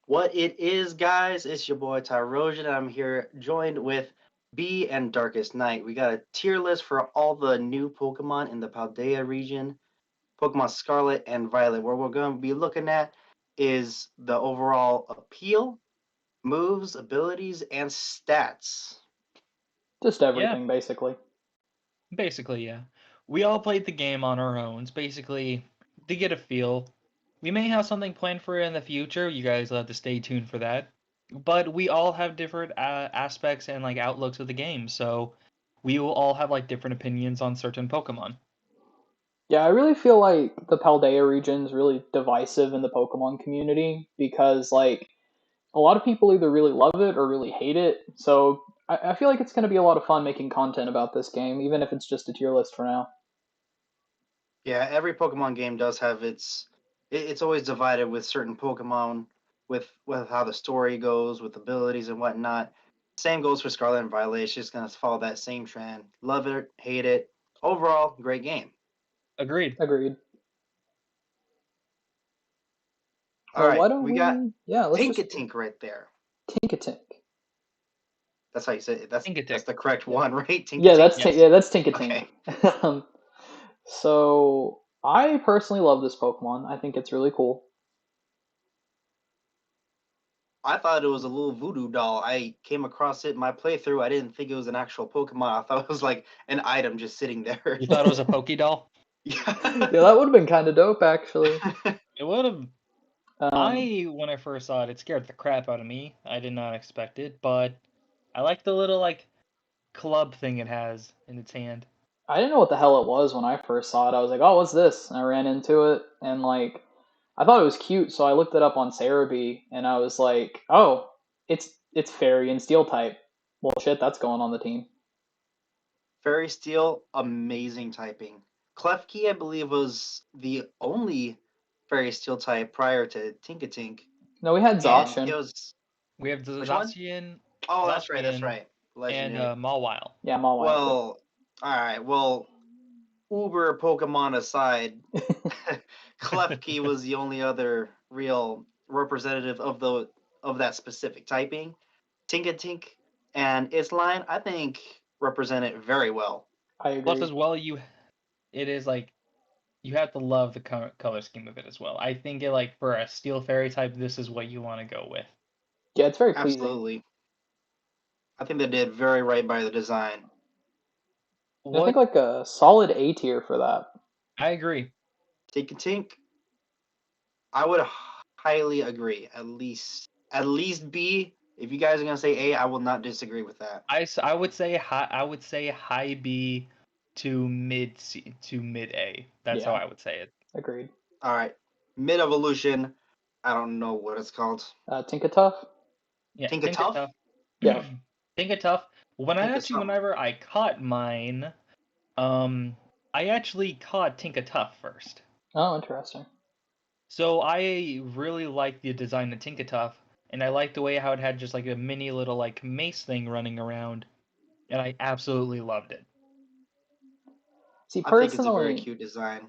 What it is, guys, it's your boy Tyrosian, and I'm here joined with B and Darkest Night. We got a tier list for all the new Pokemon in the Paldea region, Pokemon Scarlet and Violet. What we're going to be looking at is the overall appeal, moves, abilities, and stats. Just everything, basically. Basically, yeah. We all played the game on our own, basically to get a feel. We may have something planned for it in the future. You guys will have to stay tuned for that. But we all have different aspects and like outlooks of the game, so we will all have like different opinions on certain Pokemon. Yeah, I really feel like the Paldea region is really divisive in the Pokemon community because, like, a lot of people either really love it or really hate it. So I feel like it's going to be a lot of fun making content about this game, even if it's just a tier list for now. Yeah, every Pokemon game does have it's always divided with certain Pokemon, with how the story goes, with abilities and whatnot. Same goes for Scarlet and Violet. It's just gonna follow that same trend. Love it, hate it. Overall, great game. Agreed. Agreed. All right, why don't we got let's Tinkatink right there. Tinkatink. That's how you say it. That's Tinkatink. the correct one, right? Tinkatink? Yeah, that's Yes. that's Tinkatink. Okay. So I personally love this Pokemon. I think it's really cool. I thought it was a little voodoo doll. I came across it in my playthrough. I didn't think it was an actual Pokemon. I thought it was like an item just sitting there. You thought it was a Pokédoll? Yeah. Yeah, that would have been kind of dope, actually. It would have. Um, When I first saw it, it scared the crap out of me. I did not expect it, but I like the little like club thing it has in its hand. I didn't know what the hell it was when I first saw it. I was like, "Oh, what's this?" And I ran into it, and like, I thought it was cute, so I looked it up on Cerebi, and I was like, "Oh, it's Fairy and Steel type." Well, shit, that's going on the team. Fairy Steel, amazing typing. Klefki, I believe, was the only Fairy Steel type prior to Tinkatink. No, we had And Zacian. it was. We have the Which one? Zacian. Oh, that's right. That's Zacian, right. And Legendary. Mawile. Yeah, Mawile. Well, all right. Well, Uber Pokemon aside, Klefki was the only other real representative of that specific typing. Tinkatink and its line, I think, represent it very well. I agree. Plus, as well, it is like you have to love the color scheme of it as well. I think it like for a Steel Fairy type, this is what you want to go with. Yeah, it's very pleasing. Absolutely. I think they did very right by the design. I think like a solid A tier for that. I agree. Tinkatink, I would highly agree. At least B. If you guys are gonna say A, I will not disagree with that. I would say high B to mid C to mid A. That's how I would say it. Agreed. All right, mid evolution. I don't know what it's called. Tinkatuff. Yeah, Tinkatuff. Yeah. Tinkatuff. Tinkatuff. Whenever I caught mine, I actually caught Tinkatuff first. Oh, interesting. So I really liked the design of Tinkatuff, and I liked the way how it had just like a mini little like mace thing running around, and I absolutely loved it. See, I think it's a personally, very cute design.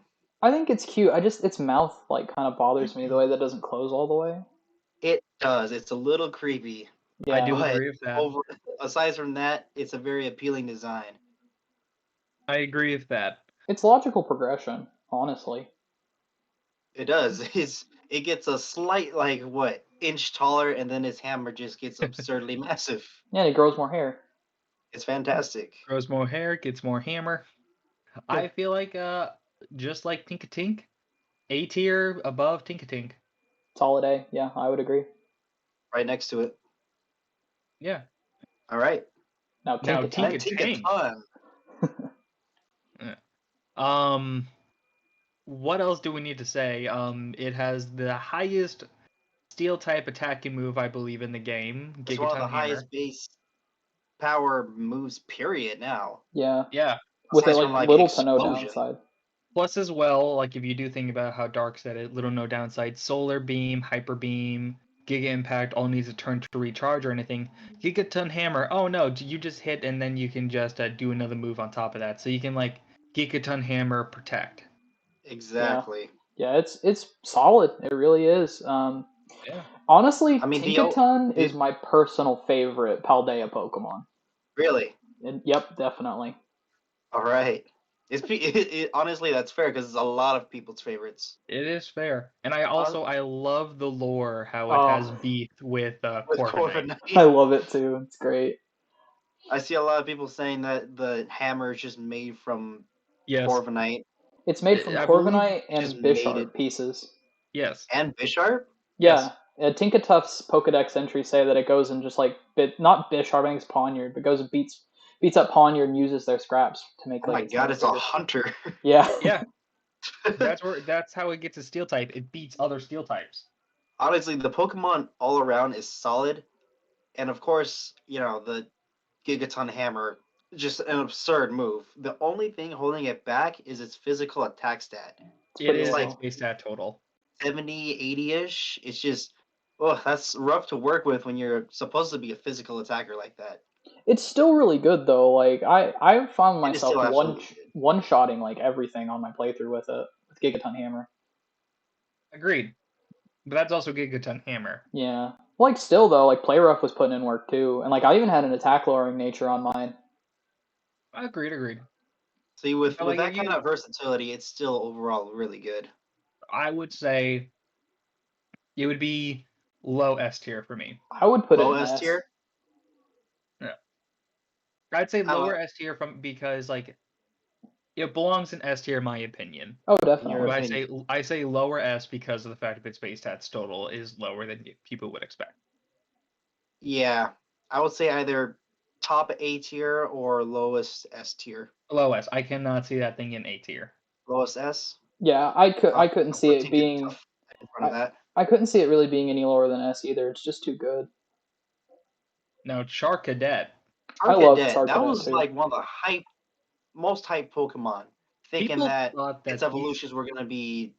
I think it's cute. Its mouth like kind of bothers me the way that doesn't close all the way. It does. It's a little creepy. Yeah. I do But agree with that. aside from that, it's a very appealing design. I agree with that. It's logical progression, honestly. It does. It gets a slight like what inch taller, and then its hammer just gets absurdly massive. Yeah, and it grows more hair. It's fantastic. Grows more hair, gets more hammer. I feel like just like Tinkatink, A tier above Tinkatink. Solid A. Yeah, I would agree. Right next to it. Yeah. All right. Now Tinkaton. What else do we need to say? It has the highest steel type attacking move, I believe, in the game. It's one of the highest base power moves, period. Now. Yeah. Yeah. With like little to no downside. Plus, as well, like if you do think about how Dark said it, little no downside. Solar Beam, Hyper Beam, Giga Impact all needs a turn to recharge or anything. Gigaton Hammer, oh no, you just hit and then you can just do another move on top of that. So you can like Gigaton Hammer protect. Exactly. Yeah, it's solid. It really is. Yeah. Honestly, I mean, Tinkaton is my personal favorite Paldea Pokemon. Really? Yep, definitely. All right. Honestly, that's fair because it's a lot of people's favorites. It is fair. And I love the lore, how it Oh. has beef with With Corviknight. I love it too. It's great. I see a lot of people saying that the hammer is just made from Yes. Corviknight. It's made from I believe Corviknight just and made Bisharp it- pieces. Yes. And Bisharp? Yeah. Tinkatuff's Pokedex entries say that it goes and just like not Bisharp, I think it's Pawniard, but goes and beats up Pawniard and uses their scraps to make Oh my god, it's a hunter. Yeah. Yeah. That's how it gets a steel type. It beats other steel types. Honestly, the Pokemon all around is solid. And of course, the Gigaton Hammer, just an absurd move. The only thing holding it back is its physical attack stat. It is like its base stat total. 70, 80-ish. It's just, that's rough to work with when you're supposed to be a physical attacker like that. It's still really good though. Like I found It is myself still absolutely good. one-shotting like everything on my playthrough with Gigaton Hammer. Agreed. But that's also Gigaton Hammer. Yeah. Like still though, like Play Rough was putting in work too, and like I even had an attack lowering nature on mine. Agreed. See, with But, like, that kind of versatility, it's still overall really good. I would say it would be low S tier for me. I would put Low it in S tier? Yeah. I'd say I don't lower know. S tier because like it belongs in S tier in my opinion. Oh, In your definitely. But opinion. I say lower S because of the fact that its base stats total is lower than people would expect. Yeah, I would say either top A tier or lowest S tier. Low S. I cannot see that thing in A tier. Lowest S? Yeah, I couldn't see I'll it take being. tough in front of that. I couldn't see it really being any lower than S either. It's just too good. Now Charcadet. I love Charcadet. That Charcadet, was too. like one of the most hyped Pokemon. Thinking People that thought that its evolutions were going to be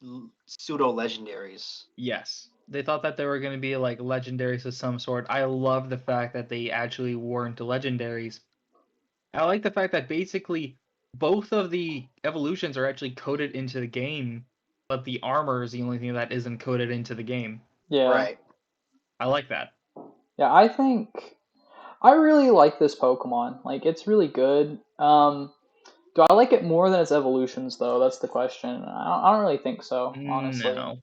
pseudo legendaries. Yes. They thought that they were going to be like legendaries of some sort. I love the fact that they actually weren't legendaries. I like the fact that basically both of the evolutions are actually coded into the game, but the armor is the only thing that isn't coded into the game. Yeah. Right. I like that. Yeah, I really like this Pokemon. Like, it's really good. Do I like it more than its evolutions, though? That's the question. I don't really think so, honestly. No.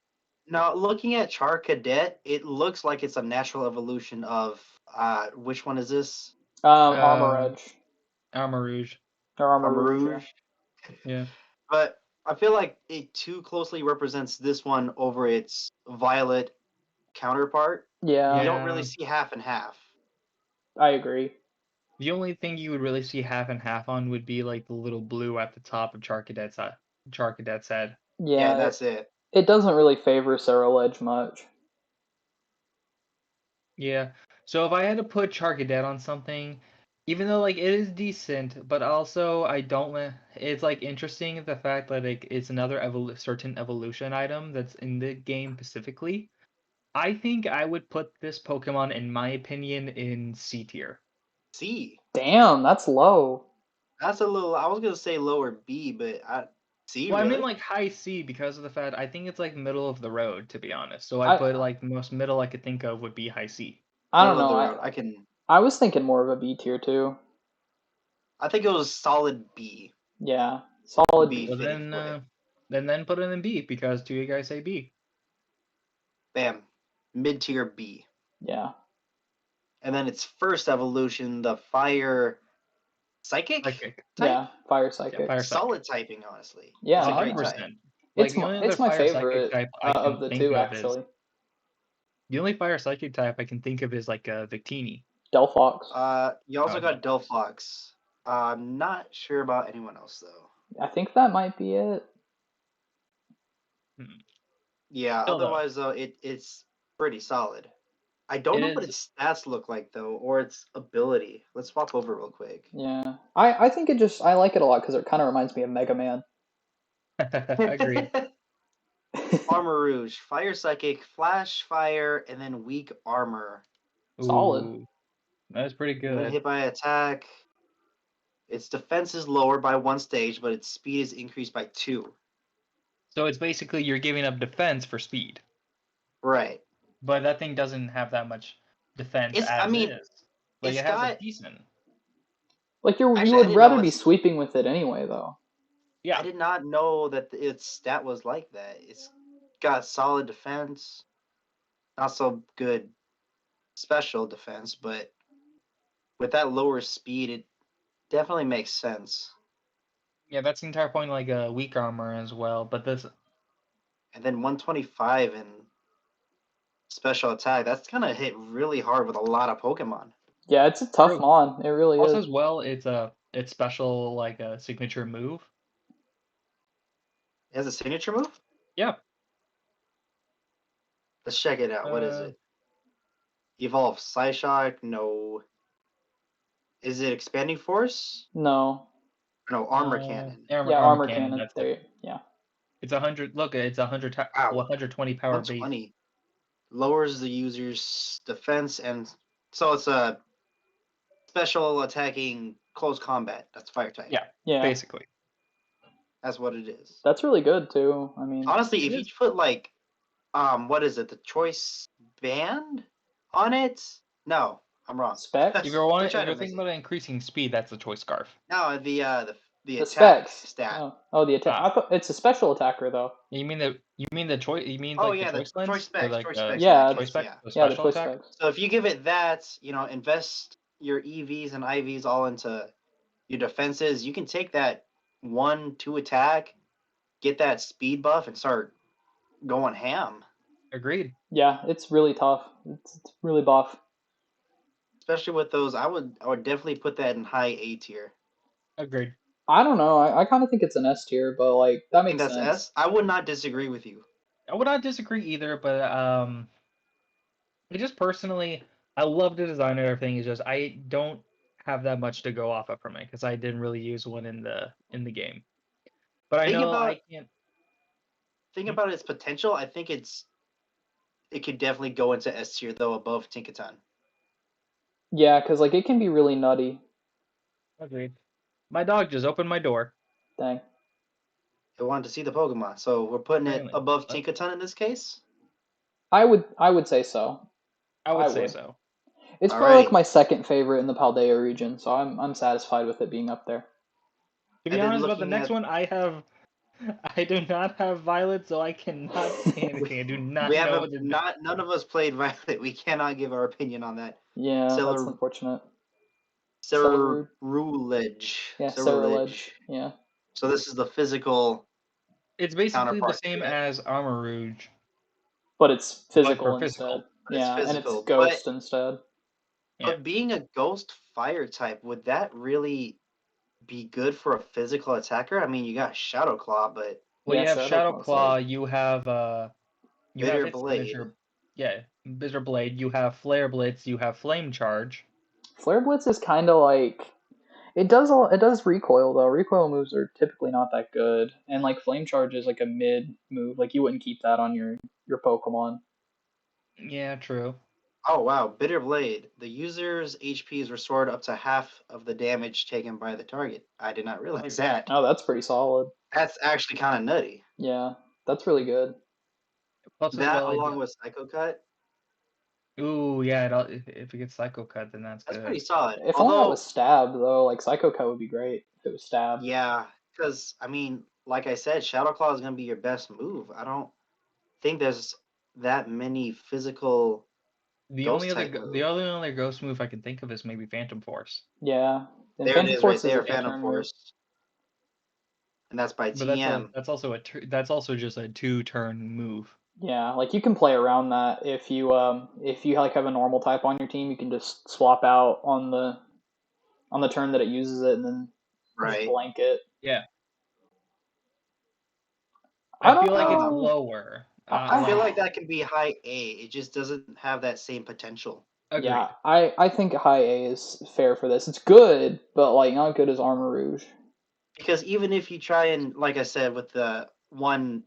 Now, looking at Charcadet, it looks like it's a natural evolution of which one is this? Armor Edge. Armarouge. Or Armarouge. Yeah. But I feel like it too closely represents this one over its Violet counterpart. Yeah. You don't really see half and half. I agree. The only thing you would really see half and half on would be like the little blue at the top of Charcadet's head. Yeah, that's it. It doesn't really favor Ceruledge much. Yeah. So if I had to put Charcadet on something, even though like it is decent, but also I don't. It's like interesting the fact that it's another certain evolution item that's in the game specifically. I think I would put this Pokemon, in my opinion, in C tier. C. Damn, that's low. That's a little. I was gonna say lower B, but C. Well, really? I mean like high C because of the fact I think it's like middle of the road, to be honest. So I put like the most middle I could think of would be high C. I don't Middle know. of the road. I was thinking more of a B tier too. I think it was solid B. Yeah, solid B. Well, then put it in B because two of you guys say B. Bam, mid tier B. Yeah. And then its first evolution, the Fire Psychic. Type? Yeah, Fire Psychic. Yeah, Fire Solid typing, honestly. Yeah, It's a great 100%. type. It's my favorite type of the two, actually. The only Fire Psychic type I can think of is like Victini. Delphox. You also got Delphox. I'm not sure about anyone else though. I think that might be it. Yeah. Still otherwise, though, it's pretty solid. I don't know what its stats look like though, or its ability. Let's swap over real quick. Yeah, I think I like it a lot because it kind of reminds me of Mega Man. Agreed. Armor Rouge, Fire Psychic, Flash Fire, and then Weak Armor. Solid. Ooh, that's pretty And when good. hit by attack, its defense is lowered by 1 stage, but its speed is increased by 2. So it's basically you're giving up defense for speed. Right. But that thing doesn't have that much defense I as mean, is. Like it's it has a got. decent. Like you Actually, I would didn't rather know be it's. sweeping with it anyway, though. Yeah. I did not know that its stat was like that. It's got solid defense, not so good special defense, but with that lower speed, it definitely makes sense. Yeah, that's the entire point of like a weak armor as well. But this And then 125 in special attack, that's gonna hit really hard with a lot of Pokemon. Yeah, it's a tough True. mon. It really also is. as well, it's special like a signature move. It has a signature move? Yeah. Let's check it out. What is it? Evolve Psyshock? No. Is it Expanding Force? No. No, Armor Cannon. Armor cannon. That's there. it. Yeah. It's 100. Look, it's 100. Wow. 120 power base. 120. Lowers the user's defense, and so it's a special attacking close combat. That's fire type. Yeah. Yeah. Basically. That's what it is. That's really good too. I mean, honestly, if you put like, what is it? The choice band on it? No, I'm wrong. Specs? If you're thinking about increasing speed, that's the choice scarf. No, the attack specs stat. Oh, the attack. I thought it's a special attacker though. You mean the choice? You mean Oh, like yeah, the choice lens? choice specs, Or like, choice specs. Yeah, choice spec, yeah. the Yeah, the special choice attack. specs. So if you give it that, invest your EVs and IVs all into your defenses, you can take that 1-2 attack, get that speed buff, and start going ham. Agreed. Yeah, it's really tough. It's really buff. Especially with those, I would definitely put that in high A tier. Agreed. I don't know. I kind of think it's an S tier, but like that makes sense. S. I would not disagree with you. I would not disagree either, but just personally, I love the design of everything. It's just I don't have that much to go off of from it because I didn't really use one in the game. But I know I can't. Think about its potential. I think it could definitely go into S tier though, above Tinkaton. Yeah, because like it can be really nutty. Agreed. My dog just opened my door. Dang. It wanted to see the Pokemon, so we're putting it above Tinkaton in this case. I would say so. I would say so. It's probably like my second favorite in the Paldea region, so I'm satisfied with it being up there. To be honest about the next one, I do not have Violet, so I cannot say anything. I do not know. None of us played Violet. We cannot give our opinion on that. Yeah, that's unfortunate. Cerulege. Yeah, Cerulege. Yeah. So this is the physical. It's basically the same as Armor Rouge. But it's physical instead. Yeah, and it's ghost instead. But being a ghost fire type, would that really be good for a physical attacker? I mean, you got Shadow Claw, but you have Shadow Claw, you have Bitter Blade. Bitter Blade. You have Flare Blitz. You have Flame Charge. Flare Blitz is kind of like it does recoil though. Recoil moves are typically not that good, and like Flame Charge is like a mid move. Like you wouldn't keep that on your Pokemon. Yeah, true. Oh wow, Bitter Blade. The user's HP is restored up to half of the damage taken by the target. I did not realize that. Oh, that's pretty solid. That's actually kind of nutty. Yeah, that's really good. That along with Psycho Cut. Ooh, yeah. If it gets Psycho Cut, then that's good. That's pretty solid. If only it was Stab though, like Psycho Cut would be great if it was Stab. Yeah, because I mean, like I said, Shadow Claw is gonna be your best move. I don't think there's that many physical. The only other ghost move I can think of is maybe Phantom Force. Yeah, and there Phantom Force right there, Phantom Force, and that's by TM. That's also just a 2-turn move. Yeah, like you can play around that if you like have a normal type on your team, you can just swap out on the turn that it uses it and then just blank it. Yeah. I feel like it's lower. I feel like that can be high A. It just doesn't have that same potential. Agreed. Yeah, I think high A is fair for this. It's good, but like not good as Armor Rouge. Because even if you try and, like I said, with the one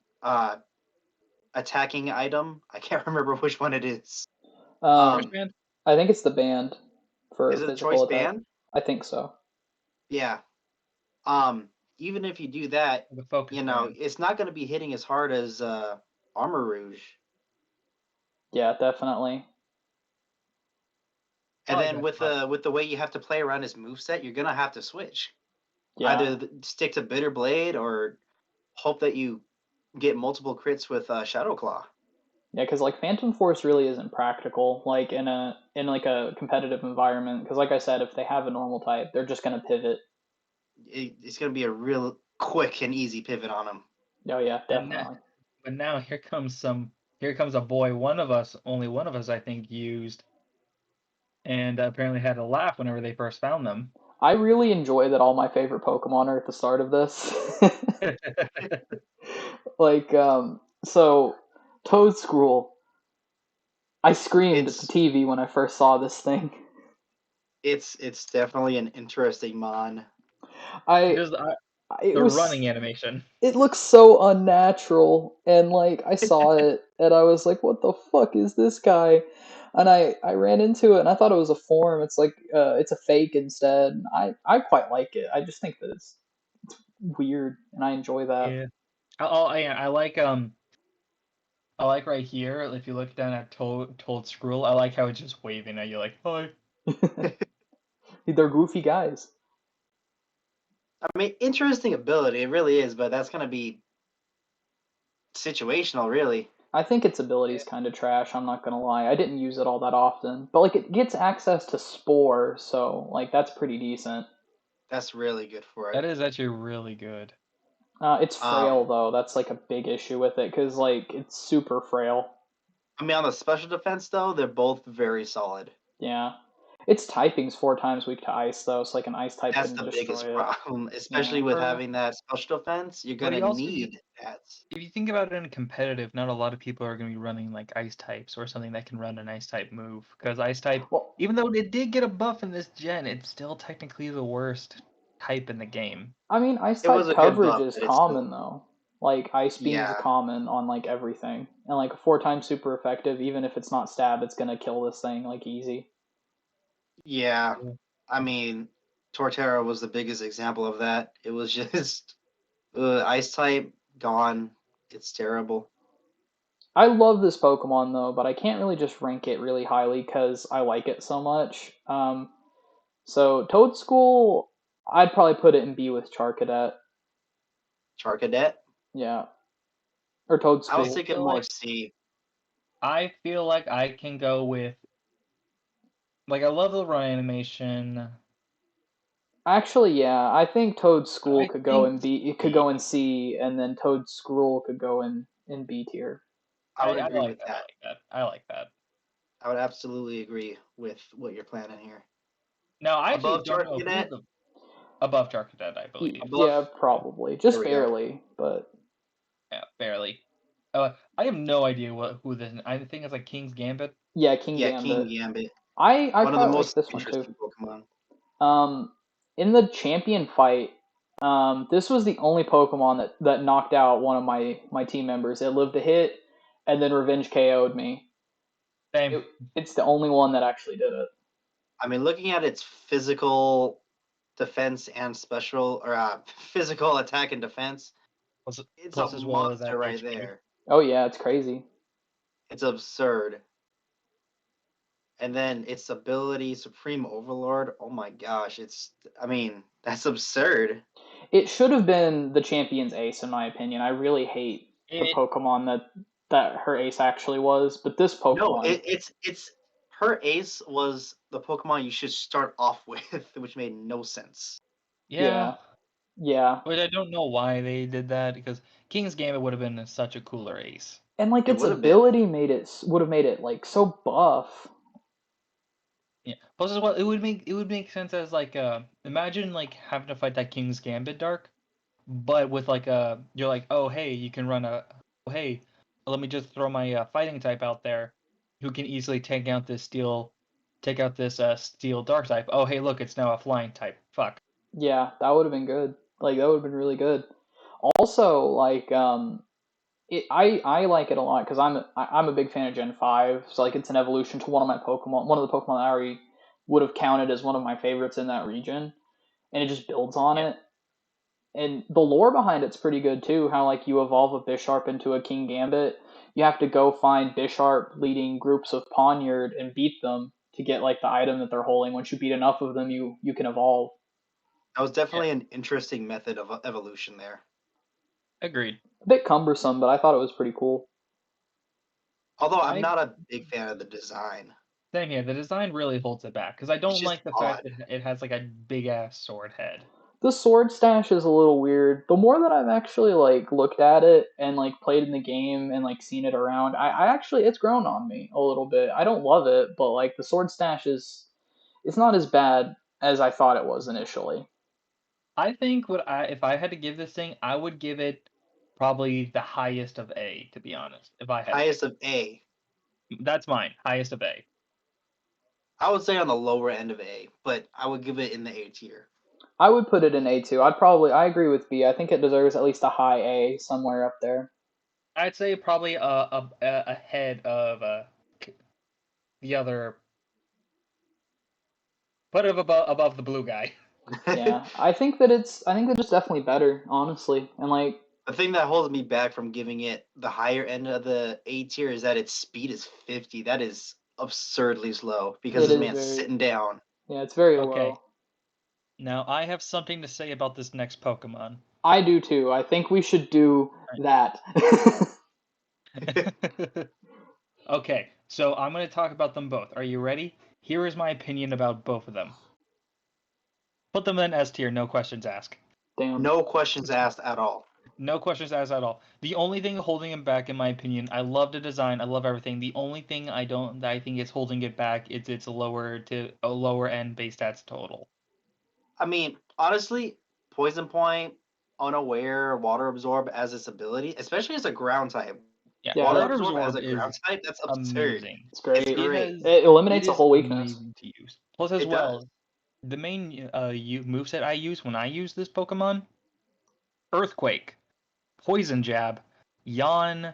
attacking item. I can't remember which one it is. Choice Um, band? I think it's the band for is it a physical choice attack. band? I think so. Yeah. Even if you do that, The focus band. it's not going to be hitting as hard as Armor Rouge. Yeah, definitely. I And like then that with spot. the way you have to play around his moveset, you're gonna have to switch. Yeah. Either stick to Bitter Blade or hope that you get multiple crits with Shadow Claw. Yeah, because like Phantom Force really isn't practical, like in like a competitive environment. Because like I said, if they have a normal type, they're just gonna pivot. It's gonna be a real quick and easy pivot on him. Oh yeah, And definitely. but now here comes a boy only one of us I think used, and apparently had a laugh whenever they first found them. I really enjoy that all my favorite Pokemon are at the start of this. Like, so Toadscruel. I screamed at the It's TV when I first saw this thing. it's definitely an interesting mon. I Just it the was running animation. it looks so unnatural, and like I saw it and I was like, what the fuck is this guy? And I ran into it and I thought it was a form. It's like it's a fake instead. And I quite like it. I just think that it's weird and I enjoy that. Yeah. I like right here, if you look down at Toad Scroll, I like how it's just waving at you like, hi. They're goofy guys. I mean, interesting ability, it really is, but that's gonna be situational, really. I think its ability is kind of trash. I'm not gonna lie. I didn't use it all that often, but like it gets access to Spore, so like that's pretty decent. That's really good for it. That is actually really good. It's frail Um, though. That's like a big issue with it because like it's super frail. I mean, on the special defense though, they're both very solid. Yeah, its typing's 4 times weak to ice though, so like an ice type That's couldn't the biggest destroy it. problem, Yeah, especially with having that special defense. You're But gonna also, need that. if you think about it in competitive, not a lot of people are going to be running like ice types or something that can run an ice type move. Because ice type, well, even though it did get a buff in this gen, it's still technically the worst type in the game. I mean ice It was type a good coverage buff, is but it's still common though. Like ice beam is yeah, common on like everything, and like a 4 times super effective. Even if it's not stab, it's gonna kill this thing like easy. yeah. I mean, Torterra was the biggest example of that. It was just ice type gone. It's terrible. I love this Pokemon though, but I can't really just rank it really highly because I like it so much. So Toadschool, I'd probably put it in B with Charcadet. Charcadet. Yeah, or I was I Toadschool. thinking feel more like C. I feel like I can go with like I love the run animation. Actually, yeah, I think Toadschool I could go think in B. It could C. go in C, and then Toadscruel could go in B tier. I would I agree like with that. I that. like that. I like that. I would absolutely agree with what you're planning here. Now I actually Above don't know who Charcadet, the above Charcadet, I believe. above. Yeah, probably There just we go. barely, but Yeah, barely. I have no idea who this. I think it's like King's Gambit. yeah, King Yeah, King Gambit. Gambit. I One of the quite like most this one too. interesting Pokemon. Um, in the champion fight, this was the only Pokemon that knocked out one of my team members. It lived a hit, and then Revenge KO'd me. Same. It's the only one that actually did it. I mean, looking at its physical defense and special, or physical attack and defense, Plus, it's a plus as well as monster that right HP. there. Oh yeah, it's crazy. It's absurd. And then its ability, Supreme Overlord. Oh my gosh, I mean, that's absurd. It should have been the champion's ace, in my opinion. I really hate the It Pokemon that her ace actually was, but this No, Pokemon, it's her ace was the Pokemon you should start off with, which made no sense. yeah, yeah, yeah, but I don't know why they did that because King's Gambit would have been such a cooler ace. and like It its would have been. ability would have made it like so buff. Yeah. Plus as well, it would make sense as like imagine like having to fight that King's Gambit Dark, but with like you're like, oh hey, you can run oh hey, let me just throw my fighting type out there, who can easily take out this steel dark type. Oh hey, look, it's now a flying type. Fuck. Yeah, that would have been good. Like that would have been really good. Also, like I like it a lot because I'm a big fan of Gen 5, so like it's an evolution to one of the Pokemon that I already would have counted as one of my favorites in that region, and it just builds on Yeah. it. And the lore behind it's pretty good too. How like you evolve a Bisharp into a King Gambit, you have to go find Bisharp leading groups of Poniard and beat them to get like the item that they're holding. Once you beat enough of them, you can evolve. That was definitely an interesting method of evolution there. Agreed. A bit cumbersome, but I thought it was pretty cool. Although I'm I not a big fan of the design. Same here. The design really holds it back because I don't It's just like the fact odd. that it has like a big ass sword head. The sword stash is a little weird. The more that I've actually like looked at it and like played in the game and like seen it around, I actually it's grown on me a little bit. I don't love it, but like the sword stash is it's not as bad as I thought it was initially. I think if I had to give this thing, I would give it probably the highest of A, to be honest. If I had to Highest of A. that's mine, highest of A. I would say on the lower end of A, but I would give it in the A tier. I would put it in A2. I agree with B. I think it deserves at least a high A somewhere up there. I'd say probably ahead of the other, put it above the blue guy. Yeah, I think that it's definitely better, honestly. And like The thing that holds me back from giving it the higher end of the A tier is that its speed is 50. That is absurdly slow because it this is man's very sitting down. yeah, it's very Okay. low. Now I have something to say about this next Pokemon. I do too. I think we should do that. Okay, so I'm going to talk about them both. Are you ready? Here is my opinion about both of them. Put them in S tier, no questions asked. Damn. No questions asked at all. No questions asked at all. The only thing holding him back, in my opinion, I love the design, I love everything. The only thing that I think is holding it back is its lower end base stats total. I mean, honestly, Poison Point, Unaware, Water Absorb as its ability, especially as a ground type. Yeah, Water Water Absorb as a Absorb ground is type, that's absurd. amazing. It's great. It's great. It eliminates It a is whole weakness. amazing to use. Plus, as It well, does. the main moveset I use when I use this Pokemon: Earthquake, Poison Jab, Yawn,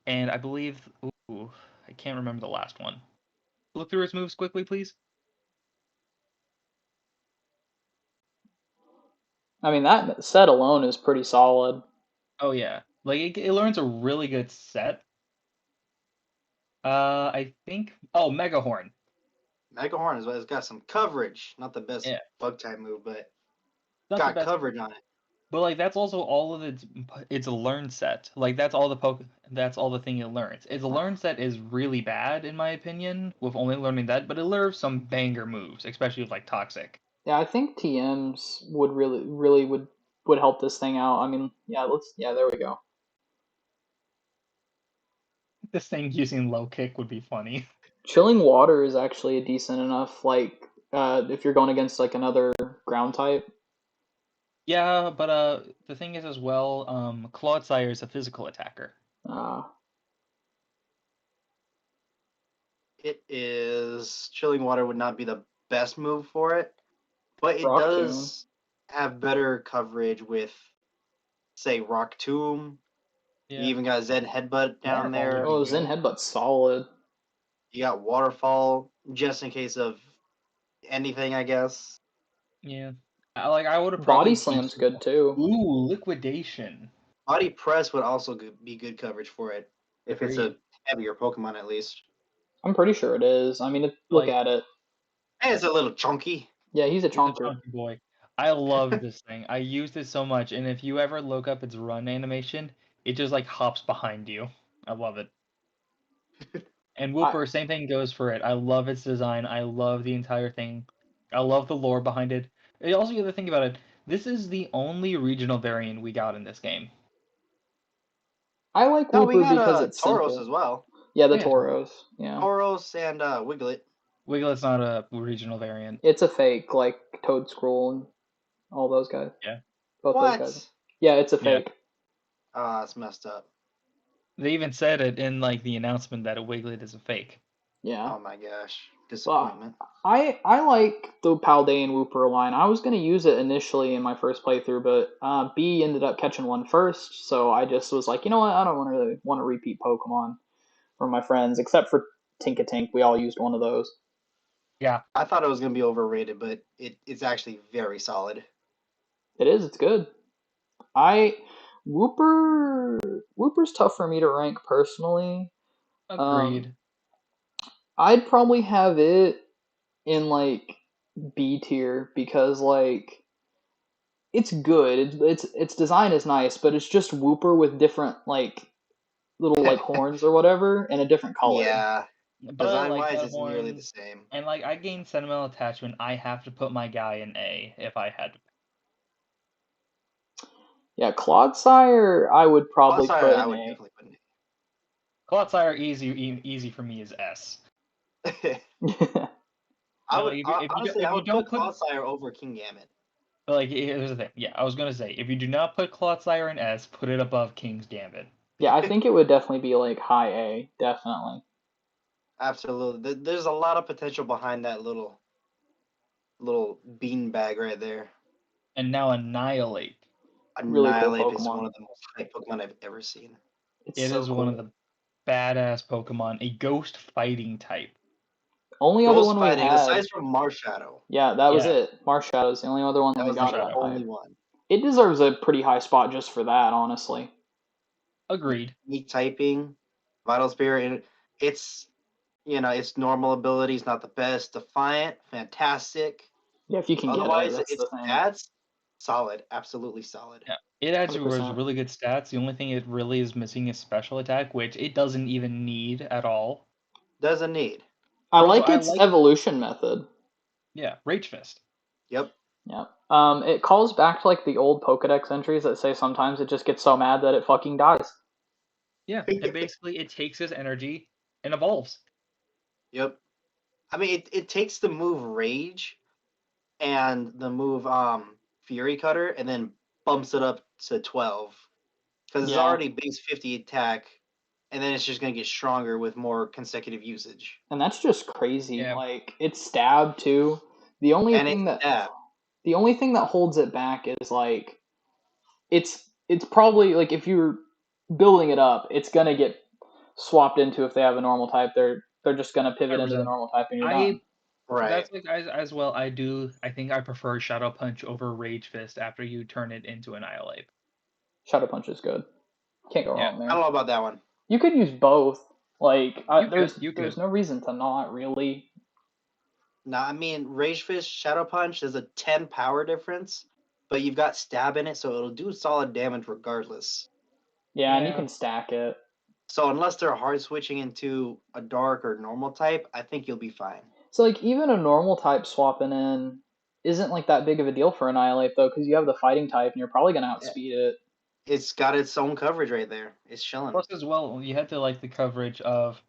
and I believe, ooh, I can't remember the last one. Look through his moves quickly, please. I mean, that set alone is pretty solid. Oh yeah, like it learns a really good set. I think. Oh, Mega Horn. Mega Horn as well. It's got some coverage. Not the best Yeah, bug type move, but not the got best, coverage on it. but like that's also all of its a learn set. Like that's all that's all the thing it learns. Its learn set is really bad in my opinion, with only learning that, but it learns some banger moves, especially with like Toxic. Yeah, I think TMs would really would help this thing out. I mean, yeah, there we go. This thing using low kick would be funny. Chilling water is actually a decent enough like if you're going against like another ground type. Yeah, but the thing is as well, Clodsire is a physical attacker. Uh, It is Chilling Water would not be the best move for it, but it Rock does have better coverage with, say, Rock Tomb. Yeah. You even got Zen Headbutt down Waterfall there. would Oh, be Zen good. Headbutt's solid. You got Waterfall, just in case of anything, I guess. Yeah. I would have Body probably Slam's used- good too. Ooh, Liquidation. Body Press would also be good coverage for it, if it's a Agreed. heavier Pokemon at least. I'm pretty sure it is. I mean, look Like- at it. And it's a little chunky. Yeah, he's a He's a chonker. chunky boy. I love this thing. I use it so much, and if you ever look up its run animation, it just like hops behind you. I love it. And Whooper, same thing goes for it. I love its design. I love the entire thing. I love the lore behind it. And also, you have to think about it. This is the only regional variant we got in this game. I like No, we Whooper got because it's Tauros simple. as well. Yeah, the Yeah. Tauros. Yeah. Tauros and Wiglet. Wigglet's not a regional variant. It's a fake, like Toad Scroll and all those guys. Yeah. Both What? those guys. Yeah, it's a Yeah. fake. Ah, it's messed up. They even said it in like the announcement that a Wiglet is a fake. Yeah. Oh my gosh, But disappointment. I like the Paldean Wooper line. I was gonna use it initially in my first playthrough, but B ended up catching one first, so I just was like, you know what, I don't really want to repeat Pokemon from my friends, except for Tinkatink. We all used one of those. Yeah, I thought it was gonna be overrated, but it's actually very solid. It is. It's good. I Wooper's tough for me to rank personally. Um, agreed. I'd probably have it in like B tier because like it's good. Its design is nice, but it's just Wooper with different like little like horns or whatever and a different color. Yeah, But I design like wise, the it's nearly the horns, same. and like I gained sentimental attachment. I have to put my guy in A if I had to. Yeah, Clodsire I would probably Quasar, put I in would A. definitely put Clotsire easy for me is S. in. No, like, if you Honestly, if I you would put don't put Quasar over King Gambit. like here's the thing. Yeah, I was gonna say if you do not put Clotsire in S, put it above King's Gambit. Yeah, I think it would definitely be like high A, definitely. Absolutely, there's a lot of potential behind that little bean bag right there. And now Annihilate. Really cool Annihilate is one Pokemon. of the most hype Pokemon I've ever seen. It's It so is one of cool. the badass Pokemon, a ghost fighting type. Only other Ghost one we fighting, had. aside from Marshadow, Yeah, that was Yeah, it. Marshadow's the only other one that that we was got the of that Marshadow. only type. one. It deserves a pretty high spot just for that, honestly. Agreed. Unique typing, Vital Spirit, and it's its normal ability is not the best. Defiant, fantastic. Yeah, if you can get it, Otherwise, that's its the thing. stats, solid, absolutely solid. Yeah, it actually was 100%. really good stats. The only thing it really is missing is special attack, which it doesn't even need at all. Doesn't need. I But also, like I its like evolution method. Rage Fist. Yep. Yeah. It calls back to like the old Pokedex entries that say sometimes it just gets so mad that it fucking dies. Yeah, and basically it takes his energy and evolves. Yep. I mean, it takes the move Rage and the move Fury Cutter, and then bumps it up to 12 because it's Yeah. already base 50 attack, and then it's just gonna get stronger with more consecutive usage. And that's just crazy. Yeah, Like it's stab too. The only And it's thing that stab. the only thing that holds it back is like it's probably like if you're building it up, it's gonna get swapped into if they have a normal type. They're just gonna pivot into the 100%. normal type and you're done. I Right. That's like as well. I think I prefer Shadow Punch over Rage Fist after you turn it into Annihilate. Shadow Punch is good. Can't go Yeah, wrong I don't there. know about that one. You could use both. Like you there's could. no reason to not really. No, I mean Rage Fist, Shadow Punch, there's a 10 power difference, but you've got stab in it, so it'll do solid damage regardless. Yeah, and you Yeah, can stack it. So unless they're hard switching into a dark or normal type, I think you'll be fine. So like even a normal type swapping in isn't like that big of a deal for Annihilate though, because you have the fighting type and you're probably gonna Yeah. outspeed it. It's got its own coverage right there. It's chilling. plus as well, you had to like the coverage of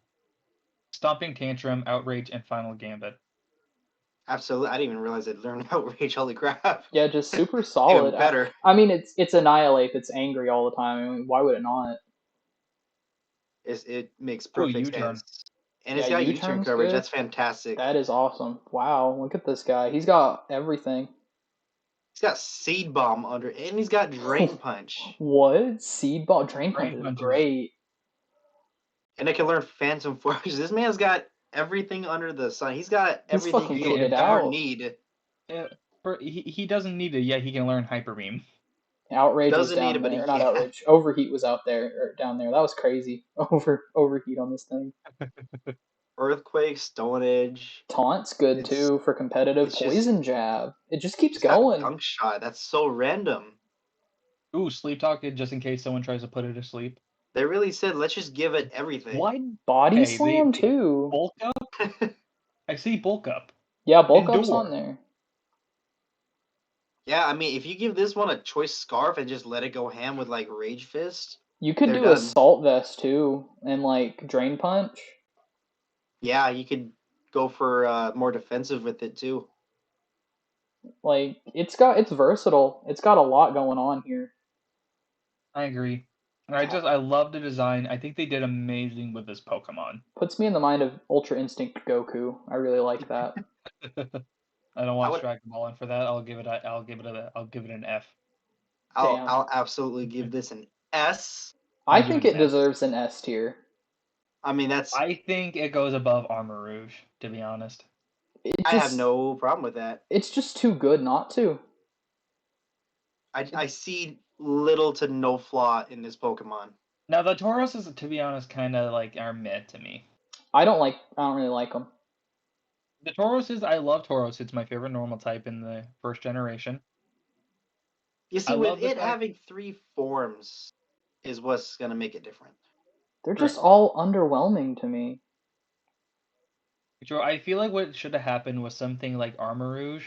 Stomping Tantrum, Outrage, and Final Gambit. Absolutely. I didn't even realize I'd learned Outrage. Holy crap. Yeah, just super Even solid. better. I mean, it's Annihilate that's angry all the time. I mean, why would it not? It makes Ooh, perfect U-turn. sense. And Yeah, it's got U-turn U-turn's coverage. good. That's fantastic. That is awesome. Wow, look at this guy. He's got everything. He's got Seed Bomb under, and he's got Drain Punch. What? Seed Ball Drain Punch Brain is punches. great. And it can learn Phantom Force. This man's got everything under the sun. He's got He's everything fucking you'll kitted ever out. need. He doesn't need it yet. He can learn Hyper Beam. Outrage was Doesn't need down it, but there. Not yeah. Outrage. Overheat was out there or down there. That was crazy. Overheat on this thing. Earthquake, Stone Edge. Taunt's good It's too for competitive. it's just Poison Jab. It just keeps it's got going. Gunk Shot. That's so random. Ooh, Sleep Talk, just in case someone tries to put it to sleep. They really said, let's just give it everything. Why? Body Hey, Slam they too. bulk up? I see bulk up. Yeah, bulk up's Endure. on there. Yeah, I mean, if you give this one a choice scarf and just let it go ham with like Rage Fist, You could they're do done. Assault Vest too, and like Drain Punch. Yeah, you could go for more defensive with it too. Like it's versatile. It's got a lot going on here. I agree. I love the design. I think they did amazing with this Pokemon. Puts me in the mind of Ultra Instinct Goku. I really like that. I don't I watch would, Dragon Ball, and for that, I'll give it an F. I'll, Damn. I'll absolutely give this an S. I I'll give think it it an S. deserves an S tier. I mean, I think it goes above Armor Rouge, to be honest. I have no problem with that. It's just too good not to. I see little to no flaw in this Pokemon. Now the Tauros is, to be honest, kind of like are mid to me. I don't really like them. The Tauros I love Tauros. It's my favorite normal type in the first generation. You see, I with love the it fact having 3 forms is what's gonna make it different. They're just all underwhelming to me. Joe, I feel like what should have happened was something like Armor Rouge,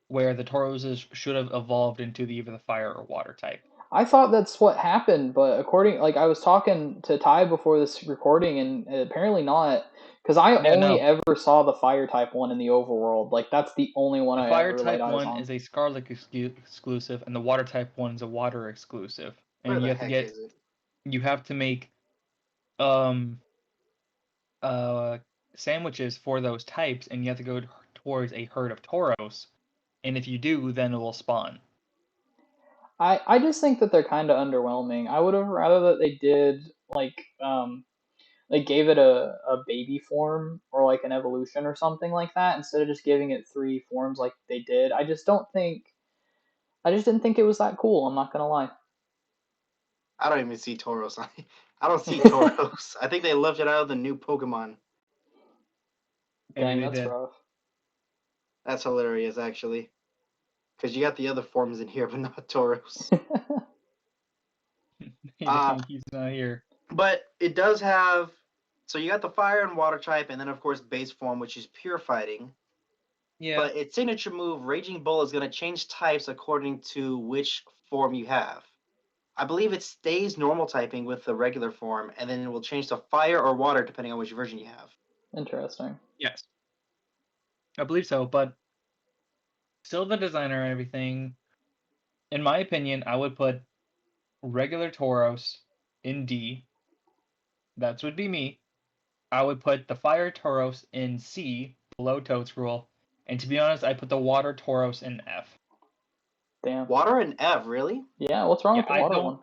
where the Tauroses should have evolved into either the fire or water type. I thought that's what happened, but I was talking to Ty before this recording, and apparently not, because I Yeah, only no. ever saw the fire type one in the overworld. Like that's the only one The I fire ever laid type eyes one on. is a Scarlet exclusive, and the water type one is a water exclusive. Where And the heck is it? you have to make um sandwiches for those types, and you have to go towards a herd of Tauros. And if you do, then it will spawn. I just think that they're kind of underwhelming. I would have rather that they did they gave it a baby form or like an evolution or something like that instead of just giving it 3 forms like they did. I just didn't think it was that cool. I'm not gonna lie. I don't even see Tauros. I don't see Tauros. I think they left it out of the new Pokemon. Dang, Maybe they that's did. rough. That's hilarious, actually. Because you got the other forms in here, but not Tauros. He's not here. But it does have. So you got the fire and water type, and then, of course, base form, which is pure fighting. Yeah. But its signature move, Raging Bull, is going to change types according to which form you have. I believe it stays normal typing with the regular form, and then it will change to fire or water depending on which version you have. Interesting. Yes. I believe so, but still the designer and everything. In my opinion, I would put regular Tauros in D. That would be me. I would put the fire Tauros in C, below Toadscroll. And to be honest, I put the water Tauros in F. Damn. Water and F, really? Yeah, what's wrong with the water one?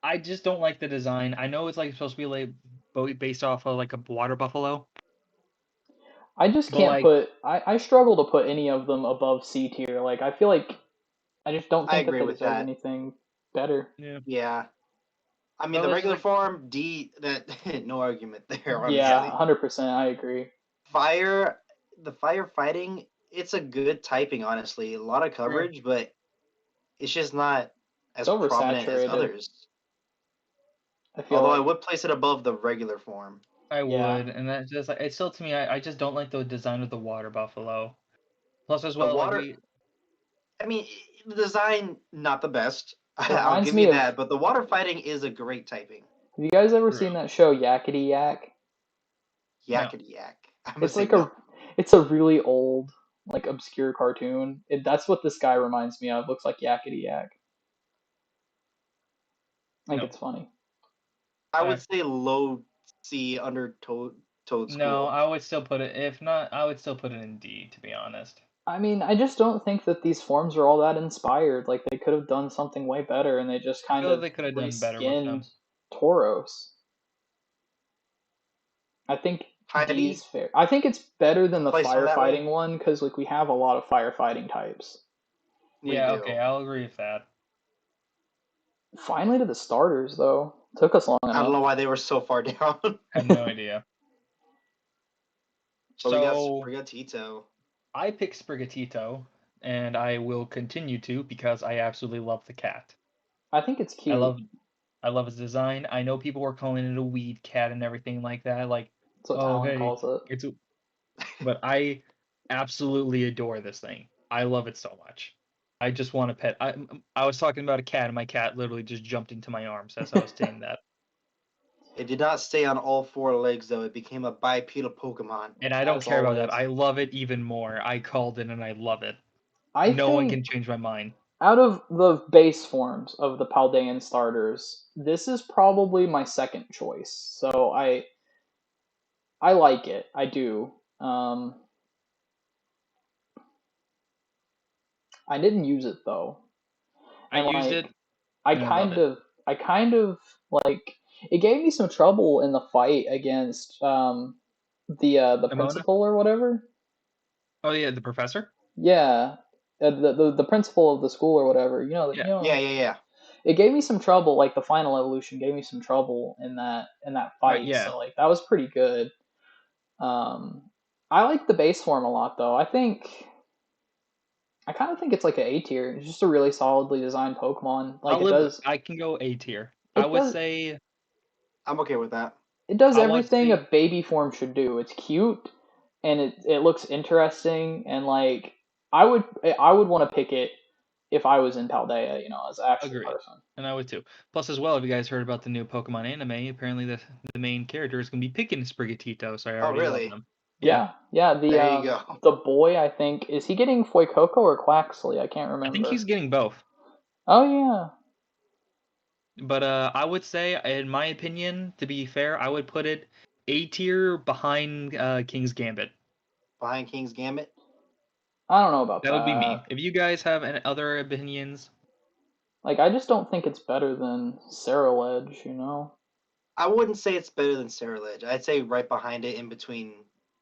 I just don't like the design. I know it's like supposed to be like based off of like a water buffalo. I just can't put. I struggle to put any of them above C tier. Like I feel like I just don't think that they deserve anything better. Yeah. I mean, the regular form, D. That no argument there. Honestly. Yeah, 100%. I agree. The firefighting, it's a good typing. Honestly, a lot of coverage, but it's just not as prominent as others. Although I would place it above the regular form. I would, and that just it's still to me. I just don't like the design of the water buffalo. Plus, as well, I mean, the design not the best. I'll give you that, but the water fighting is a great typing. Have you guys ever seen that show Yakety Yak? Yakety Yak. It's like it's a really old, like obscure cartoon. That's what this guy reminds me of. Looks like Yakety Yak. I think it's funny. I would say low C under Toadscroll. No, I would still put it. If not, I would still put it in D. To be honest. I mean, I just don't think that these forms are all that inspired. Like they could have done something way better, and they just kind of they could have done better with them. Tauros. I think D's fair. I think it's better than the firefighting one because like we have a lot of firefighting types. Yeah, okay, I'll agree with that. Finally to the starters though. Took us long enough. I don't know why they were so far down. I have no idea. So we got Sprigatito. I picked Sprigatito, and I will continue to because I absolutely love the cat. I think it's cute. I love his design. I know people were calling it a weed cat and everything like that. Like, that's what Talon calls it. But I absolutely adore this thing. I love it so much. I just want to pet. I was talking about a cat, and my cat literally just jumped into my arms as I was saying that. It did not stay on all 4 legs, though. It became a bipedal Pokemon. And I don't care about that. I love it even more. I called it, and I love it. No one can change my mind. out of the base forms of the Paldean starters, this is probably my second choice. So I like it. I do. I didn't use it though. I And used like it I and I love kind it. of like it gave me some trouble in the fight against the Amona? principal or whatever. Oh yeah, the professor. Yeah. The principal of the school or whatever. Yeah. Yeah. It gave me some trouble, like the final evolution gave me some trouble in that Right. fight. Yeah. So like that was pretty good. I like the base form a lot though. I kind of think it's like an A tier. It's just a really solidly designed Pokemon. Like I can go A tier. I it would does say I'm okay with that. it does I would everything a say baby form should do. It's cute and it looks interesting and like I would want to pick it if I was in Paldea, as an actual agreed. person. And I would too. Plus, as well, if you guys heard about the new Pokemon anime, apparently the main character is gonna be picking Sprigatito, so I Oh, already love really? them. Yeah. There you go. The boy, I think, is he getting Fuecoco or Quaxley? I can't I think remember. he's getting both. Oh yeah. But I would say, in my opinion, to be fair, I would put it A tier behind King's Gambit. Behind King's Gambit? I don't know about That would be me. that. If you guys have any other opinions, Like, I just don't think it's better than Ceruledge. I wouldn't say it's better than Scarlet. I'd say right behind it, in between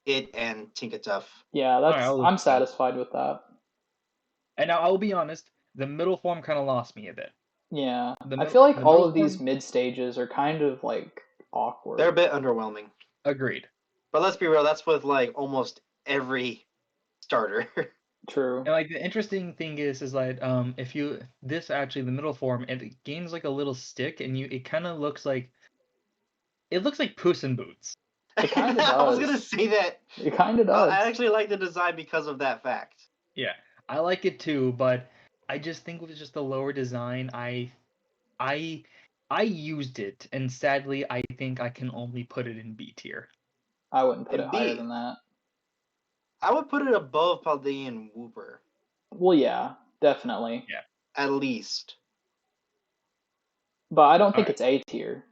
it and Tinkatuff. Yeah, Alright, I'll listen I'm to that. satisfied with that. And now I'll be honest, the middle form kind of lost me a bit. Yeah. The I middle, feel like the all middle of these form, mid stages are kind of like awkward. They're a bit underwhelming. agreed. But let's be real, that's with like almost every starter. True. And like the interesting thing is like if you the middle form, it gains like a little stick, and it kind of looks like Puss in Boots. It kind of I was does. gonna say that. It kind of does. I actually like the design because of that fact. Yeah, I like it too, but I just think with just the lower design, I used it, and sadly, I think I can only put it in B tier. I wouldn't put And it higher B, than that. I would put it above Paldean Wooper, Well, yeah, definitely. Yeah. at least. But I don't think Alright. it's A tier.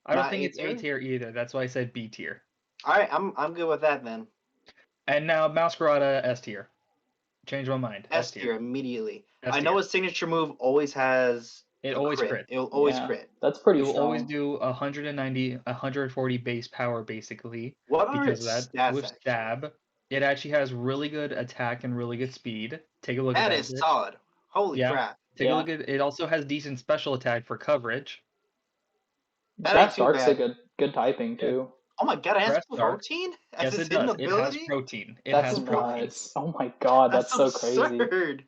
I don't Not think A it's A tier? tier either. That's why I said B tier. All right, I'm good with that then. And now Masquerada S tier. Change my mind. S tier immediately. S I know tier. his signature move always has It a always crit. crit. It'll always Yeah, crit. That's pretty It will strong. always do 190, 140 base power basically. What are Because its of that, stats with actually? stab, it actually has really good attack and really good speed. Take a look at That that. is Rich. solid. Holy Yeah. crap. Take a Yeah. look at it. Also has decent special attack for coverage. That ain't Grass too Dark's a bad. good typing Yeah. too. Oh my god, it has Grass Dark. protein as Yes, its it hidden does. It has ability? protein. It That's has protein. nuts. Oh my god, that's so crazy. absurd.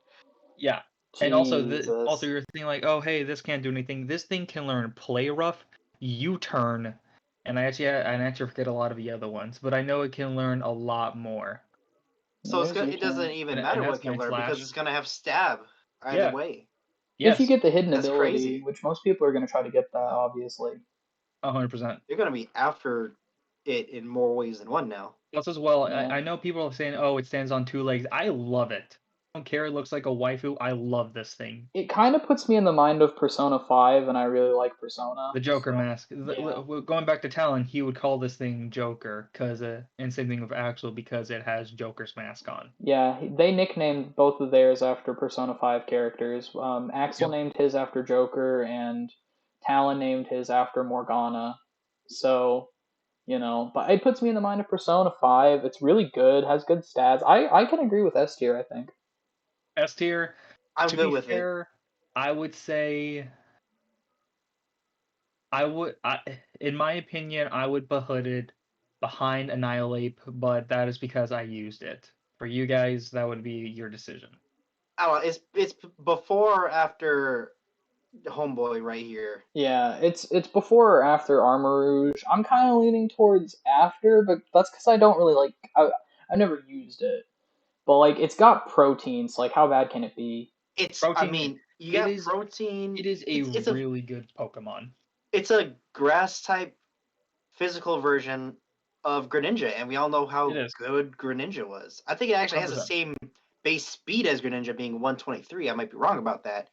Yeah. And also, Jesus. you're thinking like, oh, hey, this can't do anything. This thing can learn Play Rough, U-Turn, and I actually forget a lot of the other ones, but I know it can learn a lot more. So There's it doesn't U-turn. even And matter that's what it can Night learn because Slash. it's gonna have stab either Yeah. way. Yes. If you get the hidden That's ability, crazy. which most people are going to try to get that, obviously. 100%. You're gonna be after it in more ways than one now. Plus, as well, Yeah. I know people are saying, oh, it stands on 2 legs. I love it. I don't care. It looks like a waifu. I love this thing. It kind of puts me in the mind of Persona 5, and I really like Persona. The Joker so, mask. yeah. Going back to Talon, he would call this thing Joker, and same thing with Axel because it has Joker's mask on. Yeah, they nicknamed both of theirs after Persona 5 characters. Axel Yep. named his after Joker, and Talon named his after Morgana. So, but it puts me in the mind of Persona 5. It's really good, has good stats. I can agree with S tier, I think. S tier. I'm To good be with fair, I would say in my opinion, I would put it behind Annihilate, but that is because I used it. For you guys, that would be your decision. it. I don't know, it's before or after Homeboy right here. Yeah, it's before or after Armor Rouge. I'm kind of leaning towards after, but that's because I don't really like. I never used it, but like it's got proteins. Like how bad can it be? It's Protein- I mean, you it got is- protein. It is it's really good Pokemon. It's a grass type physical version of Greninja, and we all know how It is. good Greninja was. I think it actually has the 100%. same base speed as Greninja being 123. I might be wrong about that,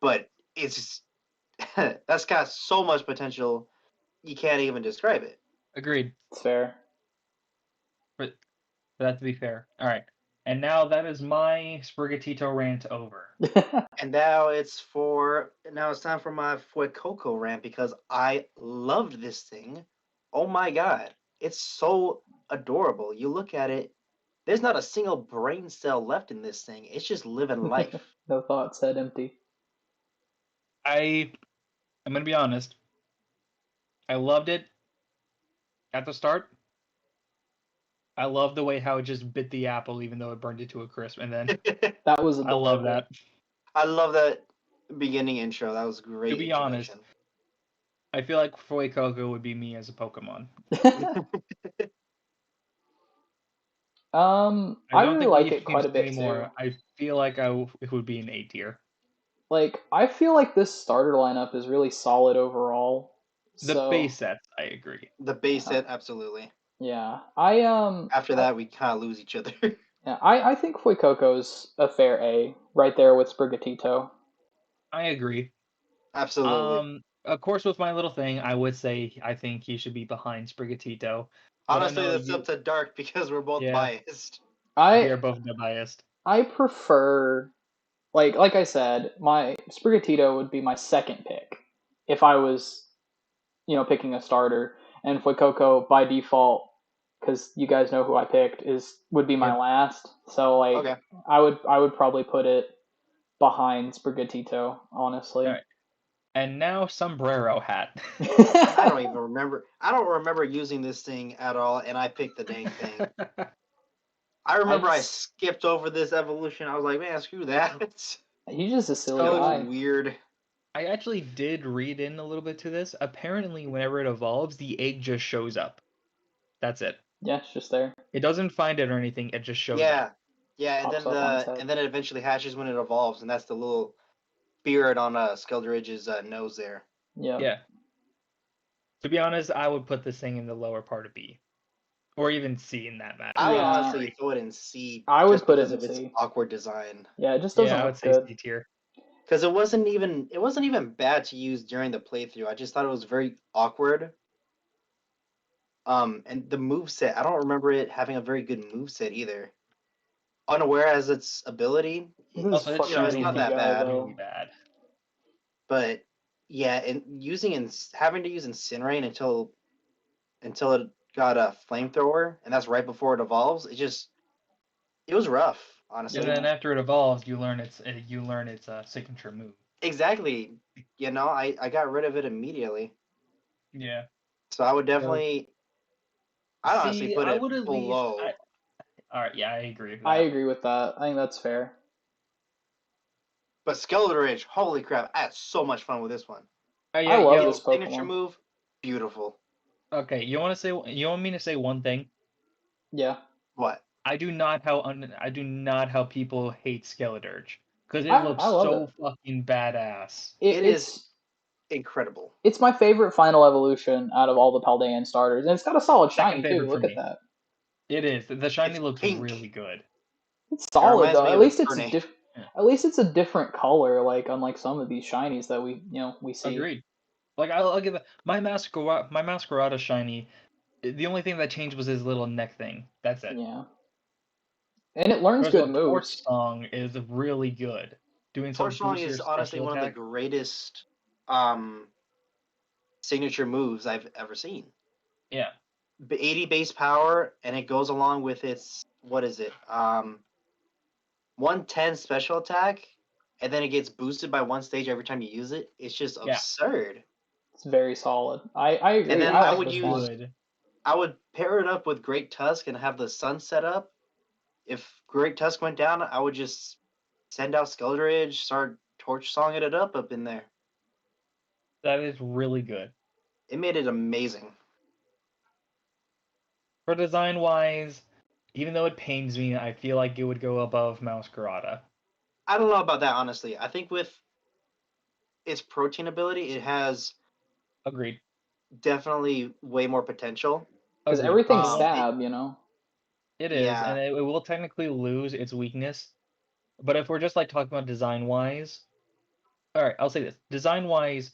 but it's that's got so much potential you can't even describe it. Agreed. It's fair. For that to be fair. All right. And now that is my Sprigatito rant over. And now it's time for my Fuecoco rant because I loved this thing. Oh my god. It's so adorable. You look at it, there's not a single brain cell left in this thing. It's just living life. No thoughts, head empty. I'm gonna be honest. I loved it at the start. I love the way how it just bit the apple even though it burned it to a crisp, and then That was I love adorable. that. I love that beginning intro. That was great. To be honest, I feel like Fuecoco would be me as a Pokemon. I don't really think like we it quite a say bit more. too. I feel like it would be an A tier. Like, I feel like this starter lineup is really solid overall. The base sets, I agree. The base set, absolutely. Yeah, After that, we kind of lose each other. Yeah, I think Fuecoco's a fair A, right there with Sprigatito. I agree. Absolutely. Of course, with my little thing, I would say I think he should be behind Sprigatito. Honestly, that's up to Dark because we're both biased. We are both biased. I prefer, like I said, my Sprigatito would be my second pick if I was, picking a starter, and Fuecoco by default, because you guys know who I picked, would be my last. So Okay. I would probably put it behind Sprigatito, honestly. All right. And now sombrero hat. I don't even remember. I don't remember using this thing at all, and I picked the dang thing. I remember I skipped over this evolution. I was like, man, screw that. He's just a silly guy. Weird. I actually did read in a little bit to this. Apparently, whenever it evolves, the egg just shows up. That's it. Yeah, it's just there. It doesn't find it or anything. It just shows up. Yeah, and then it eventually hatches when it evolves, and that's the little spirit on Skeldridge's nose there. Yeah. To be honest, I would put this thing in the lower part of B, or even C in that matter. I would honestly throw it in C. I would put it in its C. Awkward design. Yeah, it just doesn't look good. I would say C tier. Because it wasn't even bad to use during the playthrough. I just thought it was very awkward. And the moveset, I don't remember it having a very good moveset either. Unaware as its ability, it's not that bad. But yeah, and having to use Incinerate until it got a flamethrower, and that's right before it evolves. It was rough, honestly. And then after it evolves, you learn its signature move. Exactly. I got rid of it immediately. Yeah. So I would definitely. I'd honestly put it below. All right. Yeah, I agree with that. I agree with that. I think that's fair. But Skeldridge, holy crap! I had so much fun with this one. I love this Pokemon. Signature move, beautiful. Okay, you want me to say one thing? Yeah. What? I do not how people hate Skeldridge because it looks so fucking badass. It is incredible. It's my favorite final evolution out of all the Paldean starters, and it's got a solid shiny too. Look at that. It is. The shiny looks really good. It's solid though. At least it's a different color, like unlike some of these shinies that we see. Agreed. Like I'll give it my Masquerada shiny. The only thing that changed was his little neck thing. That's it. Yeah. And it learns good moves. Torch Song is really good. Doing some Torch Song is honestly one of the greatest signature moves I've ever seen. Yeah. 80 base power, and it goes along with its 110 special attack, and then it gets boosted by one stage every time you use it. It's just absurd. It's very solid. I agree. And then I would pair it up with Great Tusk and have the sun set up. If Great Tusk went down, I would just send out Skeldridge, start Torch Songing it up in there. That is really good. It made it amazing. For design-wise, even though it pains me, I feel like it would go above Masquerada. I don't know about that, honestly. I think with its protein ability, it has... Agreed. Definitely way more potential. Because everything's stab, It is, and it will technically lose its weakness But if we're just like talking about design-wise, all right, I'll say this: design-wise,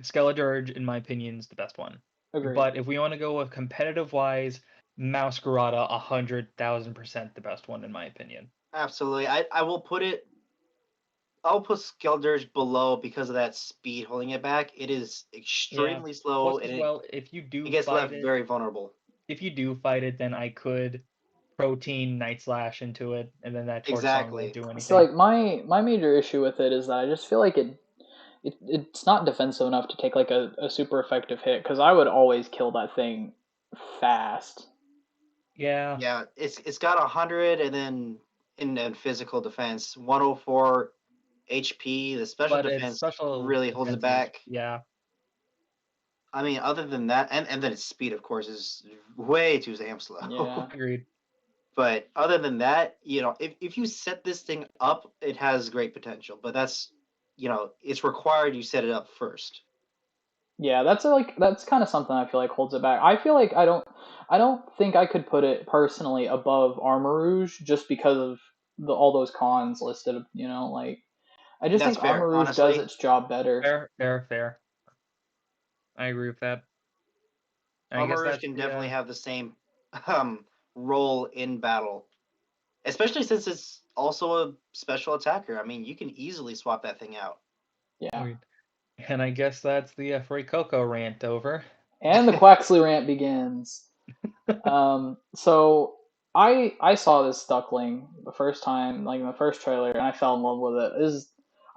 Skeledirge, in my opinion, is the best one. Agreed. But if we want to go with competitive-wise, Mouscarada, 100,000% the best one, in my opinion. Absolutely. I'll put Skeldurge below because of that speed holding it back. It is extremely slow Plus, and as well, if you it do gets fight left it, very vulnerable. then I could protein Night Slash into it, and then that short song won't Exactly. do anything. See, like my major issue with it is that I just feel like it's not defensive enough to take like a super effective hit, because I would always kill that thing fast. Yeah. Yeah, it's got 100 and then in physical defense, 104 HP. The special But its defense special really holds it defense is- back. Yeah, I mean, other than that, and then its speed, of course, is way too damn slow. Yeah. agreed. But other than that, if you set this thing up, it has great potential. But that's, it's required you set it up first. Yeah, that's kind of something I feel like holds it back. I feel like I don't think I could put it personally above Armor Rouge just because of all those cons listed. Like I just That's think Armor fair, Rouge does honestly. its job better. Fair. I agree with that. And I guess Armor Rouge that's can the definitely have the same role in battle, especially since it's also a special attacker. I mean, you can easily swap that thing out. Yeah. agreed. And I guess that's the Free Cocoa rant over. And the Quaxley rant begins. So I saw this Duckling the first time, like in the first trailer, and I fell in love with it.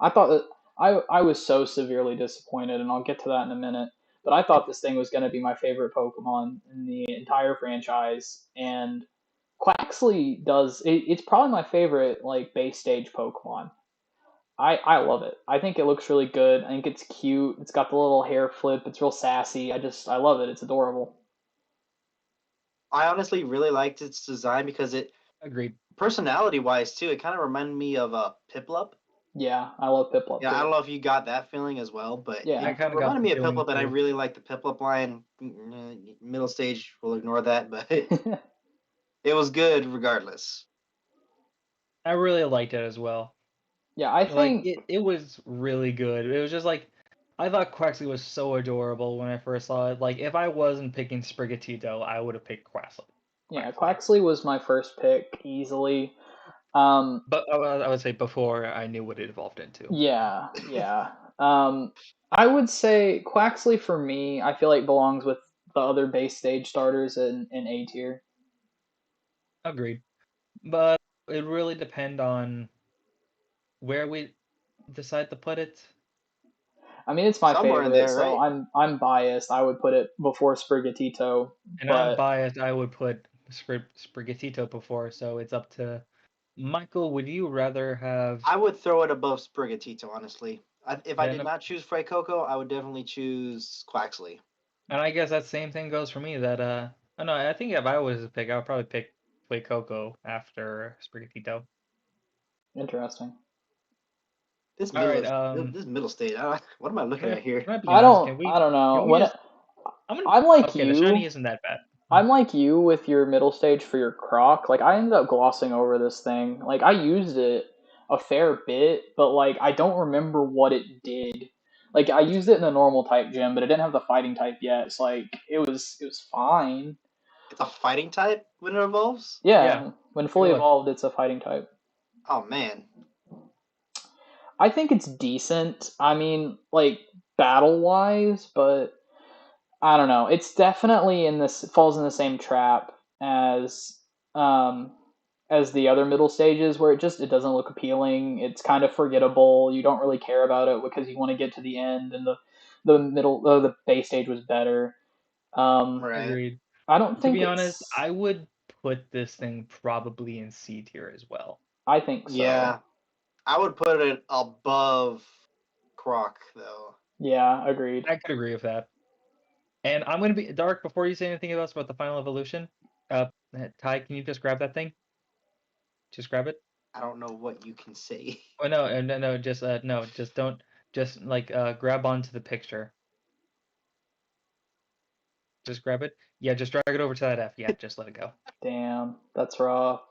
I thought that I was so severely disappointed, and I'll get to that in a minute. But I thought this thing was going to be my favorite Pokemon in the entire franchise, and Quaxley it's probably my favorite like base stage Pokemon. I love it. I think it looks really good. I think it's cute. It's got the little hair flip. It's real sassy. I love it. It's adorable. I honestly really liked its design because Agreed. personality-wise too, it kind of reminded me of a Piplup. Yeah, I love Piplup Yeah, too. I don't know if you got that feeling as well, but Yeah. I it kind of got reminded the me of feeling Piplup, and I too. really like the Piplup line. Middle stage, we'll ignore that, but it was good regardless. I really liked it as well. Yeah, I Like think it was really good. It was just like I thought Quaxley was so adorable when I first saw it. Like if I wasn't picking Sprigatito, I would have picked Quaxley. yeah, Quaxley was my first pick easily. Um, But I would say before I knew what it evolved into. yeah. I would say Quaxley for me, I feel like belongs with the other base stage starters in A tier. Agreed. But it really depend on where we decide to put it. I mean, it's my Somewhere in favorite, there, so right? I'm biased. I would put it before Sprigatito, And I'm but biased. I would put Sprigatito before, so it's up to Michael. Would you rather have I would throw it above Sprigatito, honestly. If I did then? not choose Coco, I would definitely choose Quaxley. And I guess that same thing goes for me. That I know. I think if I was to pick, I would probably pick Coco after Sprigatito. interesting. This All right. this middle stage. What am I looking at here? Can I be I honest? don't Can we? I don't know. Can we When just? I'm gonna. I'm like Okay, the shiny you, isn't that bad. I'm like you with your middle stage for your Croc. Like I ended up glossing over this thing. Like I used it a fair bit, but like I don't remember what it did. Like I used it in the normal type gym, but it didn't have the fighting type yet. So like it was fine. It's a fighting type when it evolves? Yeah, when fully It was. evolved, it's a fighting type. Oh, man. I think it's decent. I mean, like battle wise, but I don't know. It's definitely in this falls in the same trap um as the other middle stages where it doesn't look appealing. It's kind of forgettable. You don't really care about it because you want to get to the end, and the base stage was better. Right. Agreed. I don't To think be honest, it's. I would put this thing probably in C tier as well. I think so. Yeah. I would put it above Croc, though. Yeah, agreed. I could agree with that. And I'm gonna be Dark before you say anything else about the final evolution. Uh, Ty, can you just grab that thing? Just grab it. I don't know what you can say. Oh no, no, just no, just don't, just like grab onto the picture. Just grab it. Yeah, just drag it over to that F. Yeah, just let it go. Damn, that's rough.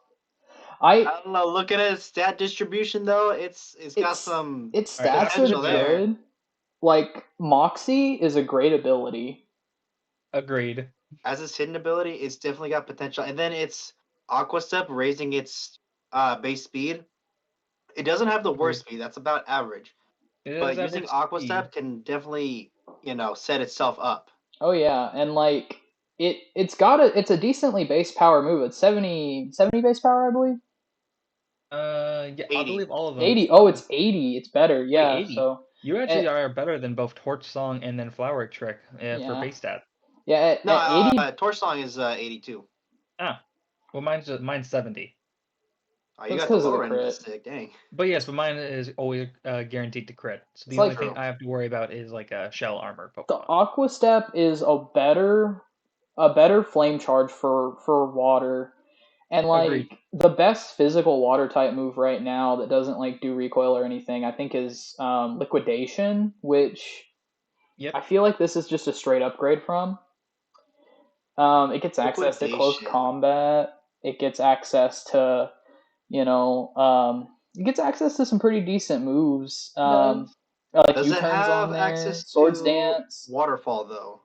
I don't know. Looking at its stat distribution though, it's got some its All right, stats are potential there. good. Like Moxie is a great ability. Agreed. As its hidden ability, it's definitely got potential. And then it's Aqua Step raising its base speed. It doesn't have the worst speed. That's about average. It is But using average Aqua speed. Step can definitely, set itself up. Oh yeah, and like it's a decently base power move. It's 70 base power, I believe. Yeah, 80. I believe all of them. 80. Oh, it's 80. It's better. Wait, Yeah. 80. So You actually at, are better than both Torch Song and then Flower Trick for yeah, base stat. yeah. No, At 80. Torch Song is 82. Ah, well, mine's 70. Oh, you That's got the because of the lower end of the crit. stick, dang. But yes, but mine is always guaranteed to crit. So It's the only like thing I have to worry about is like a shell armor the Pokemon. Aqua Step is a better flame charge for water. And Agreed. like the best physical water type move right now that doesn't like do recoil or anything, I think is liquidation, which Yep. I feel like this is just a straight upgrade from. It gets access to close Liquidation. combat. It gets access to, it gets access to some pretty decent moves. Like Does it U-turns on have there, access Swords to Dance. Waterfall though?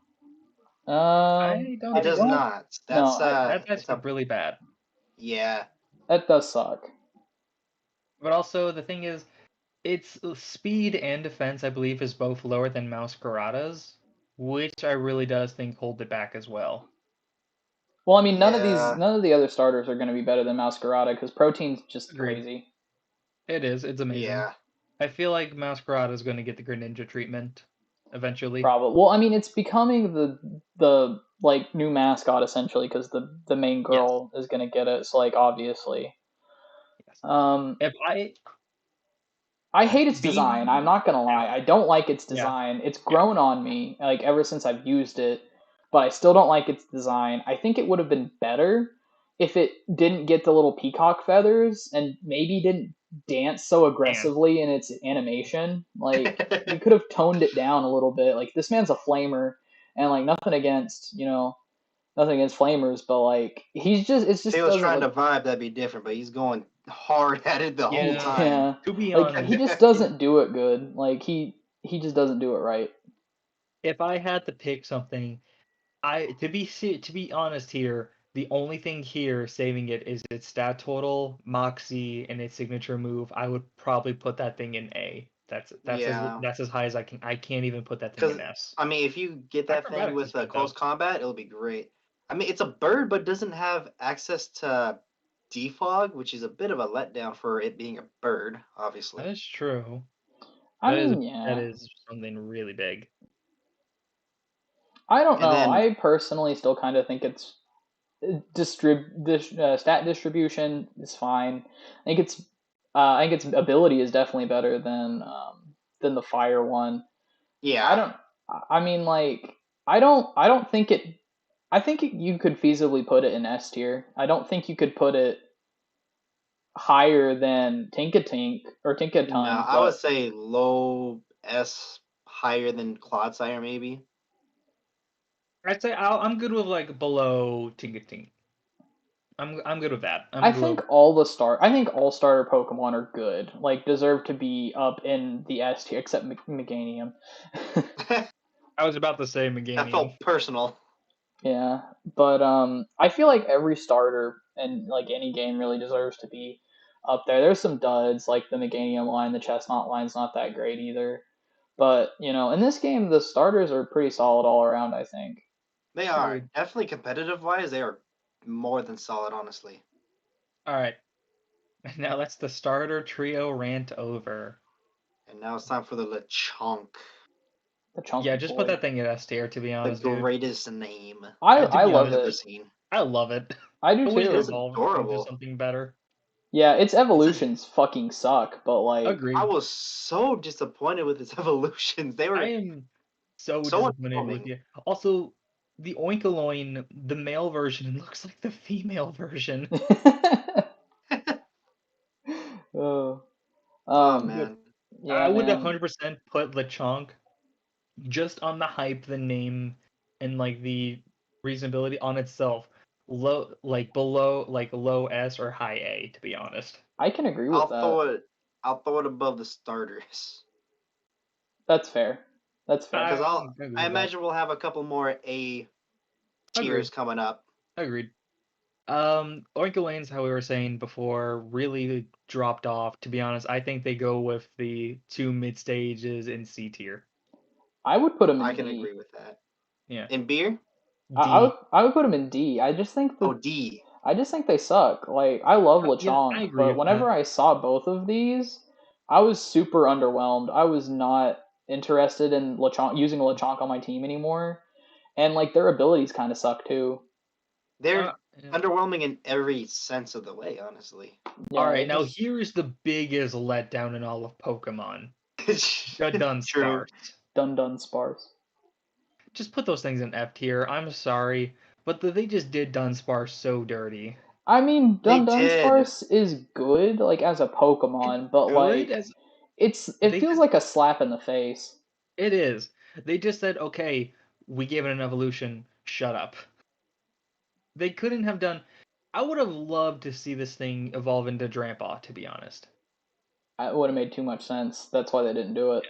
I don't It think does so. not. No, That's It's actually a really bad. yeah. that does suck. But also the thing is, its speed and defense, I believe, is both lower than Masquerada's, which I really does think hold it back as well. Well, I mean, none of Yeah. the other starters are going to be better than Masquerada because Protein's just Agreed. crazy. It is. It's amazing. Yeah. I feel like Masquerada is going to get the Greninja treatment eventually. Probably. Well, I mean, it's becoming the like new mascot essentially because the main girl is going to get it. So like obviously, Yes. um, If I hate its design. I'm not gonna lie. I don't like its Yeah. design. It's grown on me like ever since I've used it, but I still don't like its design. I think it would have been better if it didn't get the little peacock feathers and maybe didn't dance so aggressively in its animation. Like you could have toned it down a little bit. Like this man's a flamer, and like nothing against flamers, but like he's just If he was doesn't trying look. to vibe, that'd be different, but he's going hard at it the whole Yeah. time. Yeah, To be like honest, he just doesn't do it good. Like he just doesn't do it right. if I had to pick something, to be honest here, the only thing here saving it is its stat total, Moxie, and its signature move. I would probably put that thing in A. Yeah. That's as high as I can. I can't even put that thing Because in S. I mean, if you get that thing Acrobatics is with a good though. close combat, it'll be great. I mean, it's a bird, but doesn't have access to defog, which is a bit of a letdown for it being a bird, That obviously. is true. I That mean, is something really big. I don't And know. then I personally still kind of think its stat distribution is fine. I think its ability is definitely better than the fire one. yeah, I mean, like I don't think it. I think you could feasibly put it in S tier. I don't think you could put it higher than Tinkatink or no, Tinkaton, I would but say low S, higher than Clodsire, maybe. I'd say I'm good with like below Tinkating. I'm good with that. I think I think all starter Pokemon are good. Like deserve to be up in the S tier, except Meganium. I was about to say That Meganium. felt personal. Yeah, but I feel like every starter and like any game really deserves to be up there. There's some duds like the Meganium line, the Chestnut line's not that great either. But in this game, the starters are pretty solid all around. I think. They are Agreed. definitely competitive wise. They are more than solid, honestly. All right. Now that's the starter trio rant over. And now it's time for the Lechonk, The chunky Yeah, just boy. put that thing in S tier, to be the honest, dude. greatest name I To be love honest, I've ever it. seen. I love it. I do I wish it too. It's evolved adorable. into something better. Yeah, its evolutions fucking suck, but like Agreed. I was so disappointed with its evolutions. They I were am so so disappointed with underwhelming. you. Also, the Oinkoloin, the male version, looks like the female version. oh. Oh Um. man. Yeah, I would man. 100% put Lechonk just on the hype, the name, and like the reasonability on itself. low S or high A, to be honest. I can agree with I'll that. throw it above the starters. That's fair. That's fair. Because I agree I with that. imagine we'll have a couple more A tiers coming up. Agreed. Oinka Lanes, how we were saying before, really dropped off. To be honest, I think they go with the 2 mid stages in C tier. I would put him in I can D. agree with that. Yeah. In beer? I would put him in D. I just think Oh, D. I just think they suck. Like, I love Yeah, Lechonk, I agree but with whenever that. I saw both of these, I was super underwhelmed. I was not interested in Lechonk using Lechonk on my team anymore, and like their abilities kind of suck too. They're Yeah. underwhelming in every sense of the way, honestly. Yeah, All right, they're now just here's the biggest letdown in all of Pokemon. The True. Dunsparce. dun sparse. Just put those things in F tier. I'm sorry, but they just did Dunsparce so dirty. I mean, They did. Dunsparce is good like as a Pokemon, but Good like as it they feels just like a slap in the face. it is. They just said, okay, we gave it an evolution. Shut up. They couldn't have done. I would have loved to see this thing evolve into Drampa, to be honest. It would have made too much sense. That's why they didn't do it.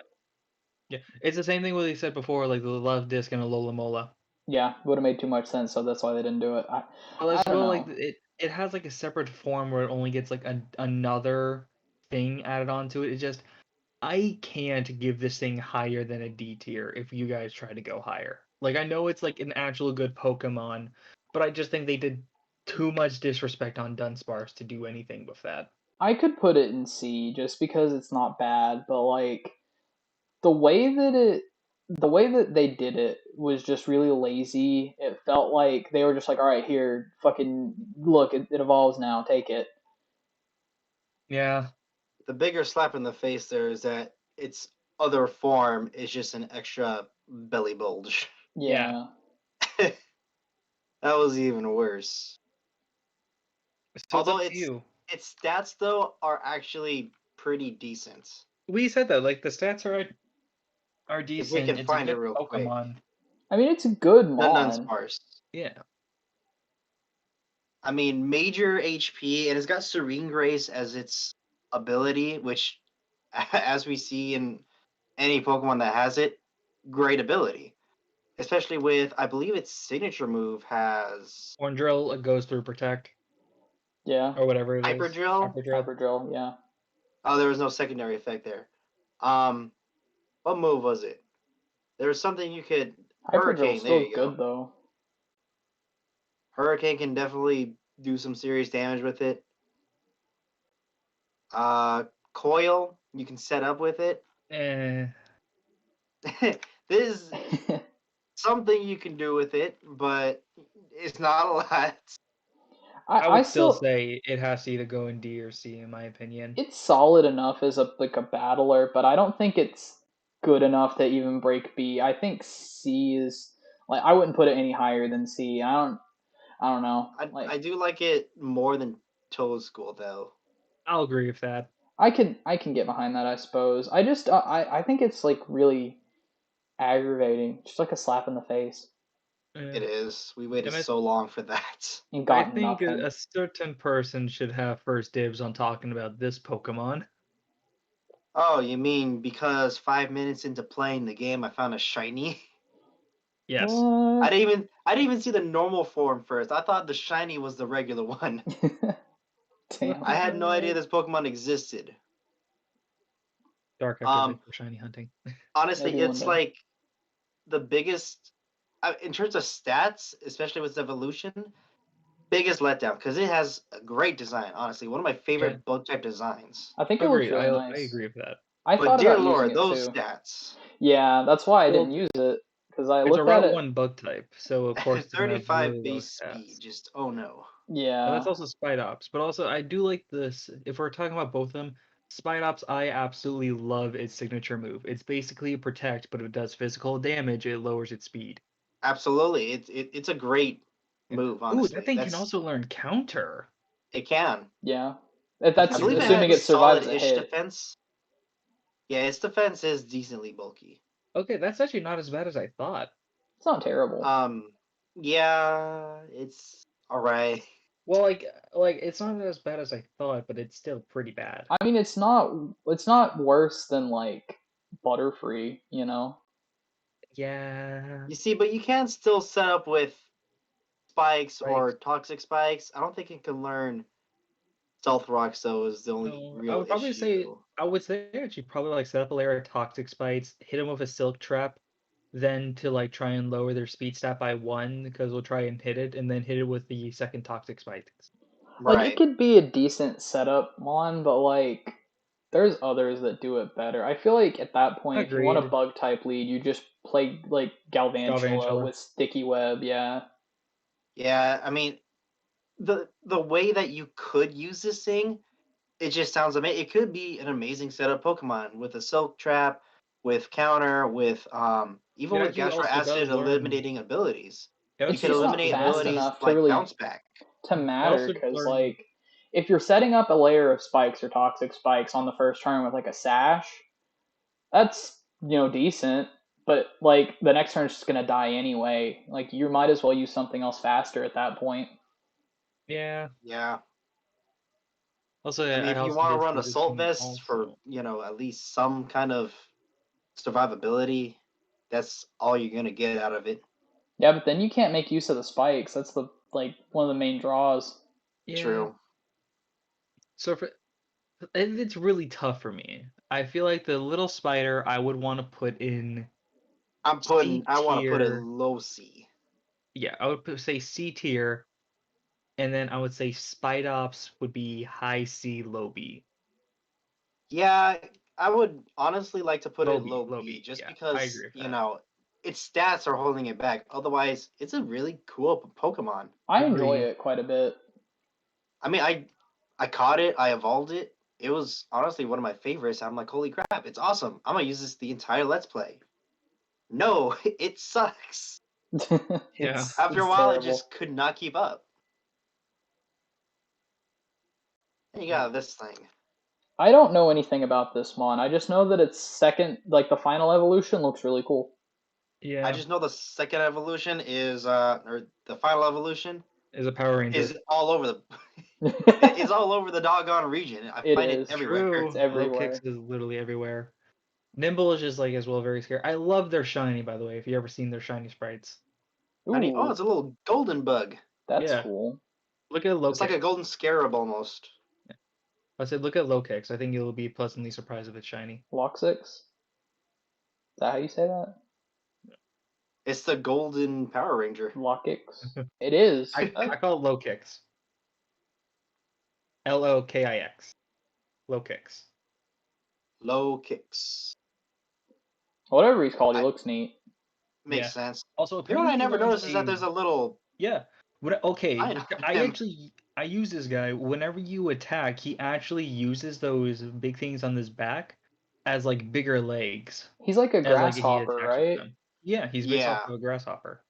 Yeah, it's the same thing what they said before, like the Love Disc and a Lola Mola. Yeah, would have made too much sense, so that's why they didn't do it. Well, I as don't well, like know. it has like a separate form where it only gets like another thing added onto it. It just I can't give this thing higher than a D tier if you guys try to go higher. Like I know it's like an actual good Pokemon, but I just think they did too much disrespect on Dunsparce to do anything with that. I could put it in C just because it's not bad, but like the way that they did it was just really lazy. It felt like they were just like, all right, here, fucking look, it evolves now, take it. Yeah, The bigger slap in the face there is that its other form is just an extra belly bulge. yeah. Yeah. That was even worse. So it's Although up to you. its stats though are actually pretty decent. We said that like the stats are If we can decent. It's a find it good real quick. Pokemon. I mean, it's a good The mon. Dunsparce. Yeah. I mean, major HP, and it's got Serene Grace as its ability, which, as we see in any Pokemon that has it, great ability. Especially with, I believe its signature move has Horn Drill goes through Protect Yeah. or whatever it is. Hyper Drill. Hyper Drill. Hyper drill, yeah. Oh, there was no secondary effect there. What move was it? There was something you could Hyper drill's Hurricane. There still you go. good though. Hurricane can definitely do some serious damage with it. Coil, you can set up with it. Eh. There's something you can do with it, but it's not a lot. I I would still still say it has to either go in D or C, in my opinion. it's solid enough as a battler, but I don't think it's good enough to even break B. I think C is like I wouldn't put it any higher than C. I don't know. I do like it more than Toad School though. I'll agree with that. I can get behind that, I suppose. I just I think it's like really aggravating, just like a slap in the face, Eh. It is. We waited And so long for that. and I got think nothing. a certain person should have first dibs on talking about this Pokemon. Oh, you mean because 5 minutes into playing the game, I found a shiny? Yes. What? I didn't even see the normal form first. I thought the shiny was the regular one. Damn. I had no idea this Pokemon existed. Dark after Victor Shiny hunting. Honestly, Maybe one it's day. like the biggest in terms of stats, especially with evolution, biggest letdown because it has a great design. Honestly, one of my favorite bug type designs. I think it looks Agreed. really I nice. agree with that. I But thought dear about using lord, it those too. stats. Yeah, that's why I Well, didn't use it because I It's a looked at Route it. 1 bug type, so of course it's going to have 35 really low base stats. speed. Just oh no. But Yeah, that's also Spidops. But also, I do like this. If we're talking about both of them, Spidops, I absolutely love its signature move. It's basically a Protect, but if it does physical damage, it lowers its speed. Absolutely, it's a great move. Ooh, Honestly, that thing can also learn Counter. it can. yeah. I That's believe it assuming has it survives a solid-ish hit. defense. Yeah, its defense is decently bulky. Okay, that's actually not as bad as I thought. It's not terrible. Yeah, it's All right. Well, like it's not as bad as I thought, but it's still pretty bad. I mean, it's not worse than like Butterfree, you know. Yeah. You see, but you can still set up with spikes Like, or toxic spikes. I don't think it can learn stealth rocks though. Is the only no, I real would probably say issue. I would say actually probably like set up a layer of toxic spikes, hit them with a silk trap, then to like try and lower their speed stat by 1 because we'll try and hit it, and then hit it with the second toxic spikes. Like it Right. could be a decent setup mon, but like there's others that do it better. I feel like at that point, if you want a Agreed. bug type lead, you just play like Galvantula Galvantula. with Sticky Web. Yeah, Yeah. I mean, the way that you could use this thing, it just sounds amazing. It could be an amazing setup Pokemon with a Silk Trap, with counter, with It even with actually Gastro also does Acid learn. eliminating abilities. It You it's could actually just not also eliminate fast learns. abilities enough to like really Bounce Back. to It matter also because learns. like if you're setting up a layer of spikes or toxic spikes on the first turn with like a sash, that's decent. But like the next turn's just gonna die anyway. Like you might as well use something else faster at that point. Yeah. Yeah. Also, I mean, I if you also want to did run see this Assault one Vests for, also. at least some kind of survivability, that's all you're going to get out of it. Yeah, but then you can't make use of the spikes. That's the like one of the main draws. Yeah. True. So it's really tough for me. I feel like the little spider I would want to put in I want to put it C-tier. low C. Yeah, I would say C-tier, and then I would say Spidops would be high C, low B. Yeah, I would honestly like to put Low it B, low low B B. just Yeah, I because, agree with that. its stats are holding it back. Otherwise, it's a really cool Pokemon. I enjoy Agreed. it quite a bit. I mean, I caught it, I evolved it. It was honestly one of my favorites. I'm like, holy crap, it's awesome. I'm gonna use this the entire Let's Play. No, it sucks. Yeah. After a It's while, it terrible. just could not keep up. And you got this thing. I don't know anything about this mon. I just know that its second, like the final evolution, looks really cool. I Yeah. just know the second evolution is, or the final evolution Is a Power Ranger. is all over the. It's all over the doggone region. I It find it is. everywhere. True. It's Low everywhere. kicks is literally everywhere. Nimble is just like as well very scary. I love their shiny, by the way. If you ever seen their shiny sprites. Oh, Ooh, it's a little golden bug. that's Yeah. cool. Look at low It's like a kicks. golden scarab almost. I said look at low kicks. I think you'll be pleasantly surprised if it's shiny. Loxix? Is that how you say that? It's the golden Power Ranger. Lockix? It is. I call it low kicks. Lokix. Low kicks. Low kicks. Whatever he's called, he I- looks neat. Makes Yeah. sense. Also, You know what apparently I he never learns noticed is that there's a little. Yeah. Okay. I know I him. actually I use this guy whenever you attack. He actually uses those big things on his back as like bigger legs He's like a as like he grasshopper, attacks with right? them. Yeah, he's based Yeah. off of a grasshopper.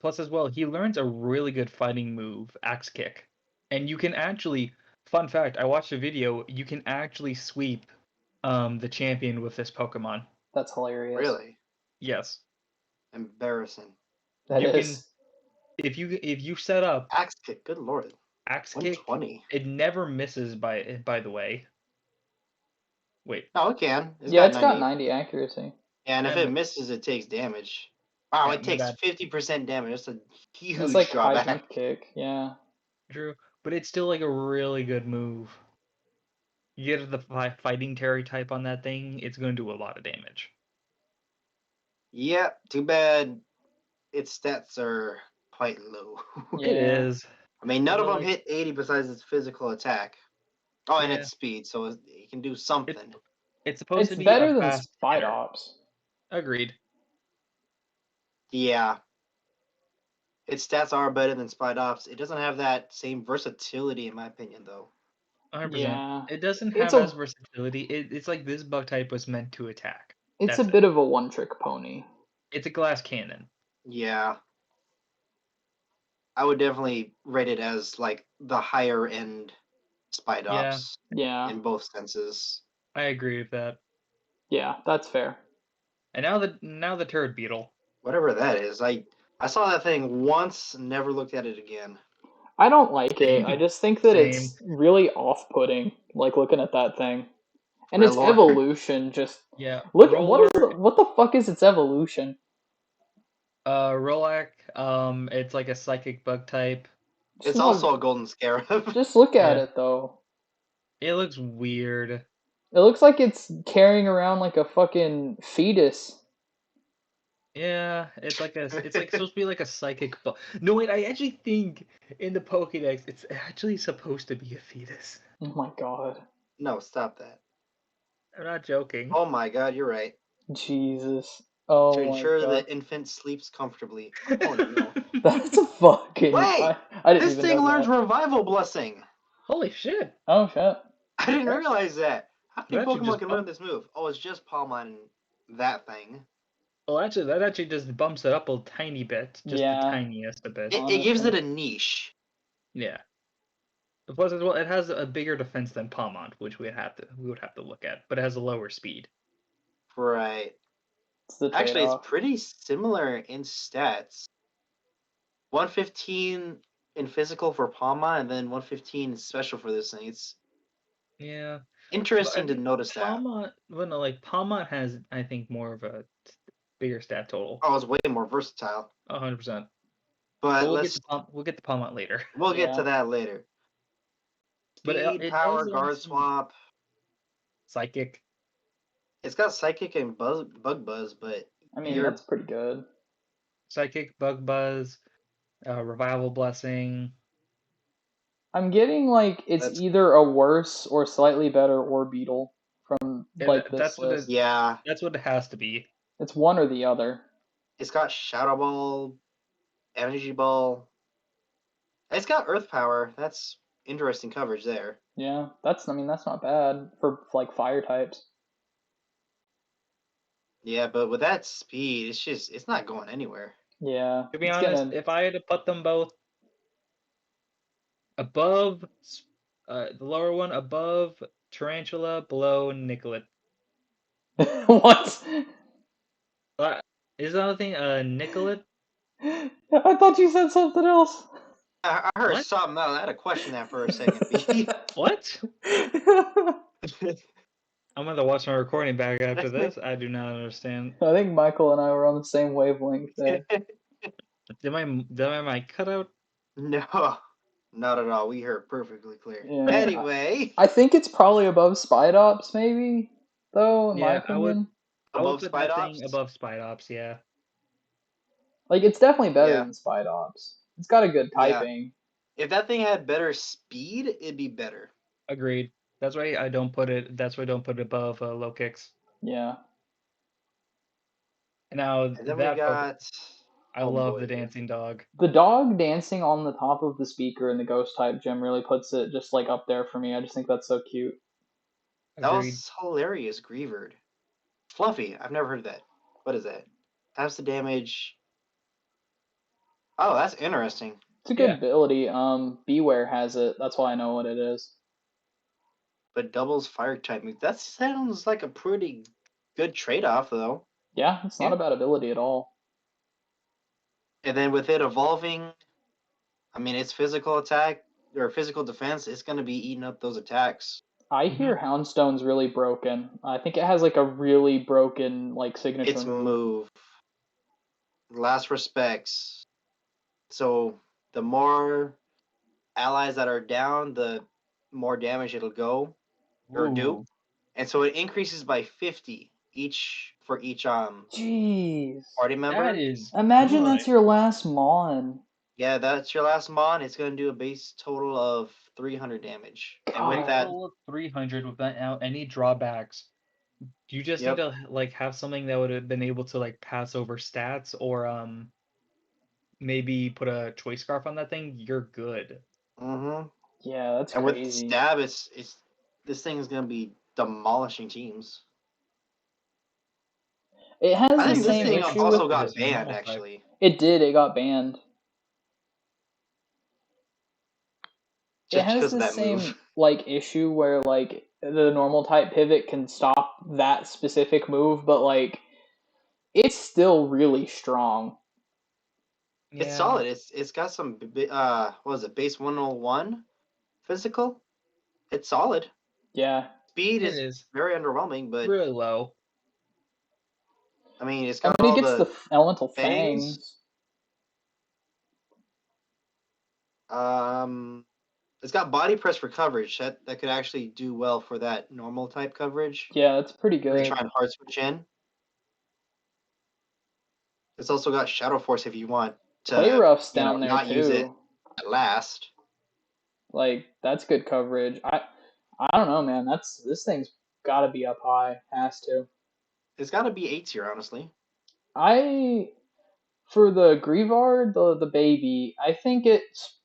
Plus, as well, he learns a really good fighting move, Axe Kick, and you can actually. Fun fact: I watched a video. You can actually sweep the champion with this Pokemon. That's hilarious. Really Yes, embarrassing. That you is. can. If you set up Axe kick. Good lord. Axe Kick, 120. it never misses. By the way, wait. No, it can. Yeah, it's got 90. 90 accuracy. And if Yeah, it misses, it takes damage. Wow, yeah, it my takes bad. 50% damage. That's a huge It's like high drawback. jump kick, yeah. True, but it's still like a really good move. You get the fighting Terry type on that thing, it's going to do a lot of damage. Yeah, too bad its stats are quite low. Yeah. It is. I mean, none of But, them hit 80 besides its physical attack. Oh, and Yeah. its speed, so it can do something. It's supposed It's to be better a than fast hitter. Spidops. Agreed. Yeah. Its stats are better than Spidops. It doesn't have that same versatility, in my opinion, though. 100%. Yeah. It doesn't It's have a- as versatility. It's like this bug type was meant to attack. It's That's a it. bit of a one-trick pony. It's a glass cannon. Yeah. I would definitely rate it as like the higher end Spidops Yeah. in both senses. I agree with that. Yeah, that's fair. And now the turd beetle. Whatever that is, I saw that thing once, never looked at it again. I don't like it. Same. I just think that Same. it's really off-putting, like looking at that thing. And My its lord. evolution just Yeah. look. Roller, What the fuck is its evolution? Rolak, it's like a psychic bug type. It's Just also a golden scarab. just look at Yeah. it though. It looks weird. It looks like it's carrying around like a fucking fetus. Yeah, it's like supposed to be like a psychic bug. No, wait, I actually think in the Pokédex it's actually supposed to be a fetus. Oh my god. No, stop that. I'm not joking. Oh my god, you're right. Jesus. Oh To my ensure god. the infant sleeps comfortably. Oh no. That's a fucking. Wait! I didn't This even thing know learns that. Revival Blessing! Holy shit! Oh shit. I didn't realize that. How many That actually Pokemon just can learn this move? Oh, it's just Palmon and that thing. Well, actually, that actually just bumps it up a tiny bit, just Yeah. the tiniest a bit. It gives it a niche. Yeah. Plus, as well, it has a bigger defense than Palmont, which we would have to look at, but it has a lower speed. Right. It's the Actually, it's trade-off. pretty similar in stats. 115 in physical for Palmon, and then 115 special for this thing. It's Yeah. interesting to notice that. Palmont, well, no, like Palmont has, I think, more of a bigger stat total. Oh, it's way more versatile. 100%. But we'll get to Palmont later. We'll get Yeah. to that later. But Speed, it power, does guard some- swap. Psychic. It's got psychic and bug buzz, but I mean, you're that's pretty good. Psychic, Bug Buzz, Revival Blessing. I'm getting like it's That's- either a worse or slightly better Orbeetle from like this that's what list. yeah. That's what it has to be. It's one or the other. It's got Shadow Ball, Energy Ball. It's got Earth Power. That's interesting coverage there. Yeah, that's not bad for like fire types. Yeah, but with that speed, it's not going anywhere. Yeah. To be it's honest, gonna- if I had to put them both above, the lower one above Tarantula, below Nicolette. What? Is that another thing? Nicolette? I thought you said something else. I heard What? something else. I had to question that for a second. B. What? I'm gonna watch my recording back after this. I do not understand. I think Michael and I were on the same wavelength there. Did my mic cut out? No, not at all. We heard perfectly clear. Yeah. Anyway, I think it's probably above Spidops, maybe, though, in my Yeah, I would- opinion. I would above put that Spidops. thing above Spidops, yeah. Like, it's definitely better Yeah. than Spidops. It's got a good Yeah. typing. If that thing had better speed, it'd be better. Agreed. That's why I don't put it. That's why I don't put it above low kicks. Yeah. Now And then that we got. I oh love boy. the dancing dog. The dog dancing on the top of the speaker in the ghost type gym really puts it just like up there for me. I just think that's so cute. That Agreed. was hilarious, Grievered. Fluffy. I've never heard of that. What is that? Times the damage. Oh, that's interesting. It's a good Yeah. ability. Beware has it. That's why I know what it is. But doubles fire type move. That sounds like a pretty good trade-off, though. Yeah, it's not Yeah. a bad ability at all. And then with it evolving, I mean, its physical attack or physical defense, it's going to be eating up those attacks. I Mhm. hear Houndstone's really broken. I think it has like a really broken like signature Its move. move. Last respects. So the more allies that are down, the more damage it'll go or do. Ooh. And so it increases by 50 for each Jeez. party member. That is. Imagine good. that's your last Mon. Yeah, that's your last mon. It's going to do a base total of 300 damage. And with God. that, Total of 300 without any drawbacks. You just Yep. need to like have something that would have been able to like pass over stats or maybe put a choice scarf on that thing. You're good. mm-hmm. Yeah, that's And with crazy. stab, it's this thing is going to be demolishing teams. It has I the think this same thing issue also with got this banned, normal type. actually. it did. It got banned. It Just has because the of that same move. like issue where like the normal type pivot can stop that specific move, but like it's still really strong. Yeah. It's solid. It's got some what was it, base 101 physical? It's solid. Yeah. Speed It is is very underwhelming, but really low. I mean it's I got mean, all it gets the the elemental fangs. fangs. It's got body press for coverage that could actually do well for that normal type coverage. Yeah, that's pretty When you good. try and hard switch in. It's also got Shadow Force if you want Play to, roughs down there not use it too. at last. Like that's good coverage. I don't know, man. This thing's got to be up high. Has to. It's got to be 8 tier, honestly. For the Grievard, the baby, I think it's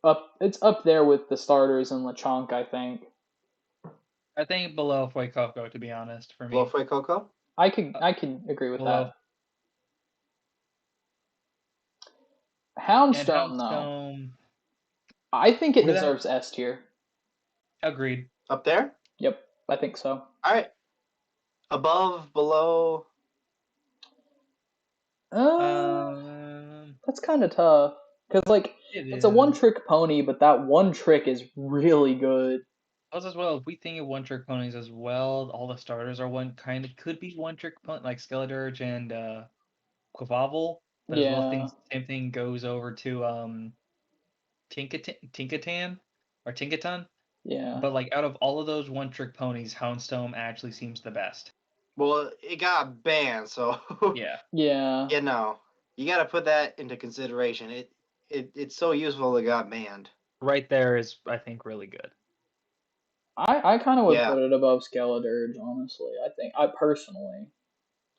up there with the starters and Lechonk, I think. I think below Fuecoco, to be honest, for me. Blowfway Coco? I could agree with Below. that. Houndstone, And though, Houndstone, I think it Where that- deserves S tier. agreed. Up there? Yep, I think so. All right. Above, below. That's kind of tough because like it's a one-trick pony, but that one trick is really good. Plus, as well, if we think of one-trick ponies as well, all the starters are could be one-trick pony, like Skeledirge and Quavavel. But as well, Yeah. same thing goes over to Tinkatan or Tinkaton. Yeah. But like out of all of those one-trick ponies, Houndstone actually seems the best. Well, it got banned, so Yeah. Yeah. you know, you got to put that into consideration. It's so useful it got banned. Right there is, I think, really good. I kind of would Yeah. put it above Skeledirge, honestly. I personally.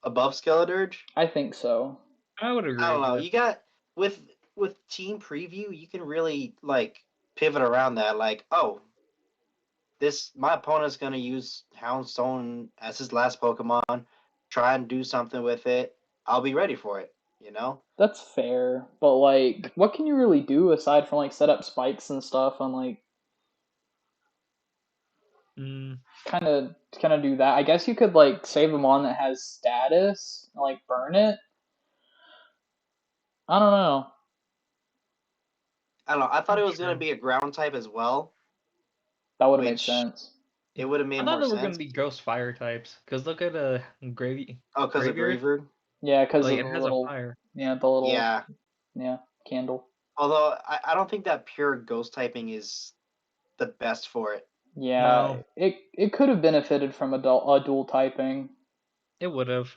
Above Skeledirge? I think so. I would agree. I don't know. with You got with team preview, you can really like pivot around that. Like, oh, my opponent's gonna use Houndstone as his last Pokemon. Try and do something with it. I'll be ready for it. You know. That's fair, but like, what can you really do aside from like set up spikes and stuff and like kind of do that? I guess you could like save a mon that has status and like burn it. I don't know. I don't know. I thought it was gonna be a ground type as well. That would have made sense. It would have made I more thought they sense. were gonna be ghost fire types. Cause look at Gravy. Oh, because of Graveyard? Yeah, because Like, of it the has little a fire. the little candle. Although I don't think that pure ghost typing is the best for it. Yeah, No. it could have benefited from a dual typing. It would have.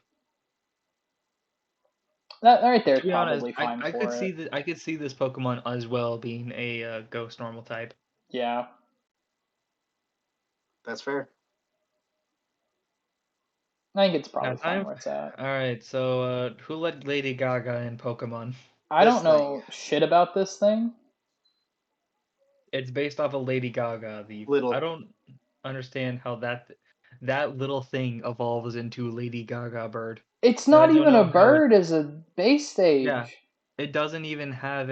That right there is To be probably honest, fine I for could it. see I could see this Pokemon as well being a ghost normal type. Yeah. That's fair. I think it's probably fine where it's at. All right, so who let Lady Gaga in Pokemon? I don't know shit about this thing. It's based off of Lady Gaga. I don't understand how that little thing evolves into Lady Gaga bird. It's not even a bird as a base stage. Yeah, it doesn't even have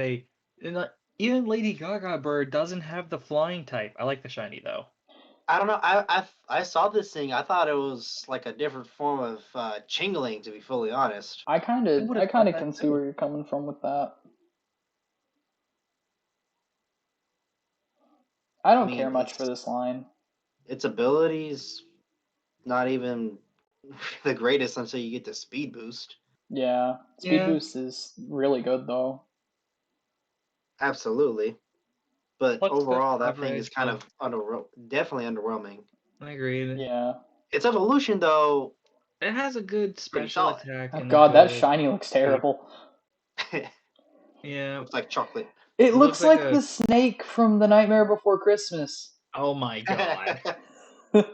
even Lady Gaga bird doesn't have the flying type. I like the shiny though. I don't know. I saw this thing. I thought it was like a different form of Chingling, to be fully honest. I kind of can see where you're coming from with that. I don't care much for this line. Its abilities, not even the greatest until you get the speed boost. Yeah, speed boost is really good though. Absolutely, but overall, that thing is kind of definitely underwhelming. I agree. Yeah. Its evolution, though, it has a good special attack. Oh god, that shiny looks terrible. Yeah. Looks like chocolate. It looks like the snake from The Nightmare Before Christmas. Oh my god. I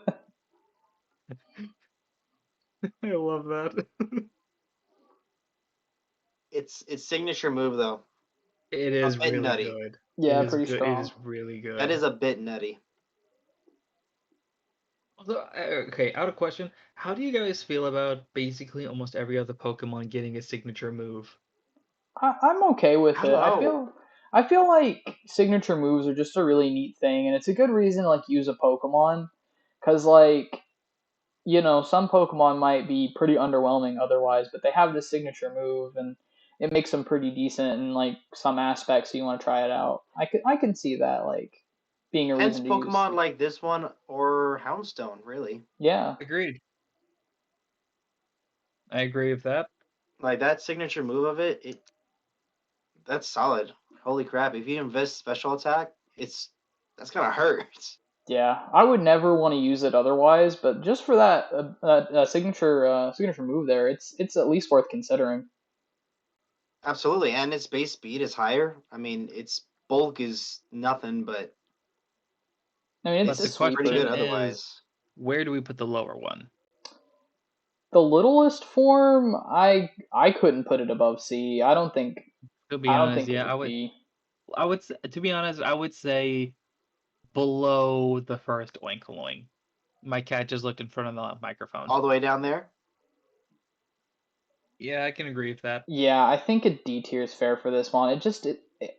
love that. Its signature move, though. It is really nutty. good. Yeah, pretty strong. It is really good. That is a bit nutty. Okay, out of question, how do you guys feel about basically almost every other Pokemon getting a signature move? I'm okay with it. I feel like signature moves are just a really neat thing, and it's a good reason to like use a Pokemon, because like, you know, some Pokemon might be pretty underwhelming otherwise, but they have this signature move, and it makes them pretty decent in like some aspects. So you want to try it out. I can see that like being a Hence reason to use. Pokemon like this one or Houndstone, really. Yeah. Agreed. I agree with that. Like that signature move of it, that's solid. Holy crap! If you invest special attack, that's gonna hurt. Yeah, I would never want to use it otherwise, but just for that signature move there, it's at least worth considering. Absolutely, and its base speed is higher. I mean, its bulk is nothing, but I mean, But the it's sweet, pretty but good question is, otherwise. where do we put the lower one? the littlest form, I couldn't put it above C. To be I don't honest, think it yeah, would be. to be honest, I would say below the first Oinkoloing. My cat just looked in front of the microphone. All the way down there. Yeah, I can agree with that. Yeah, I think a D tier is fair for this one.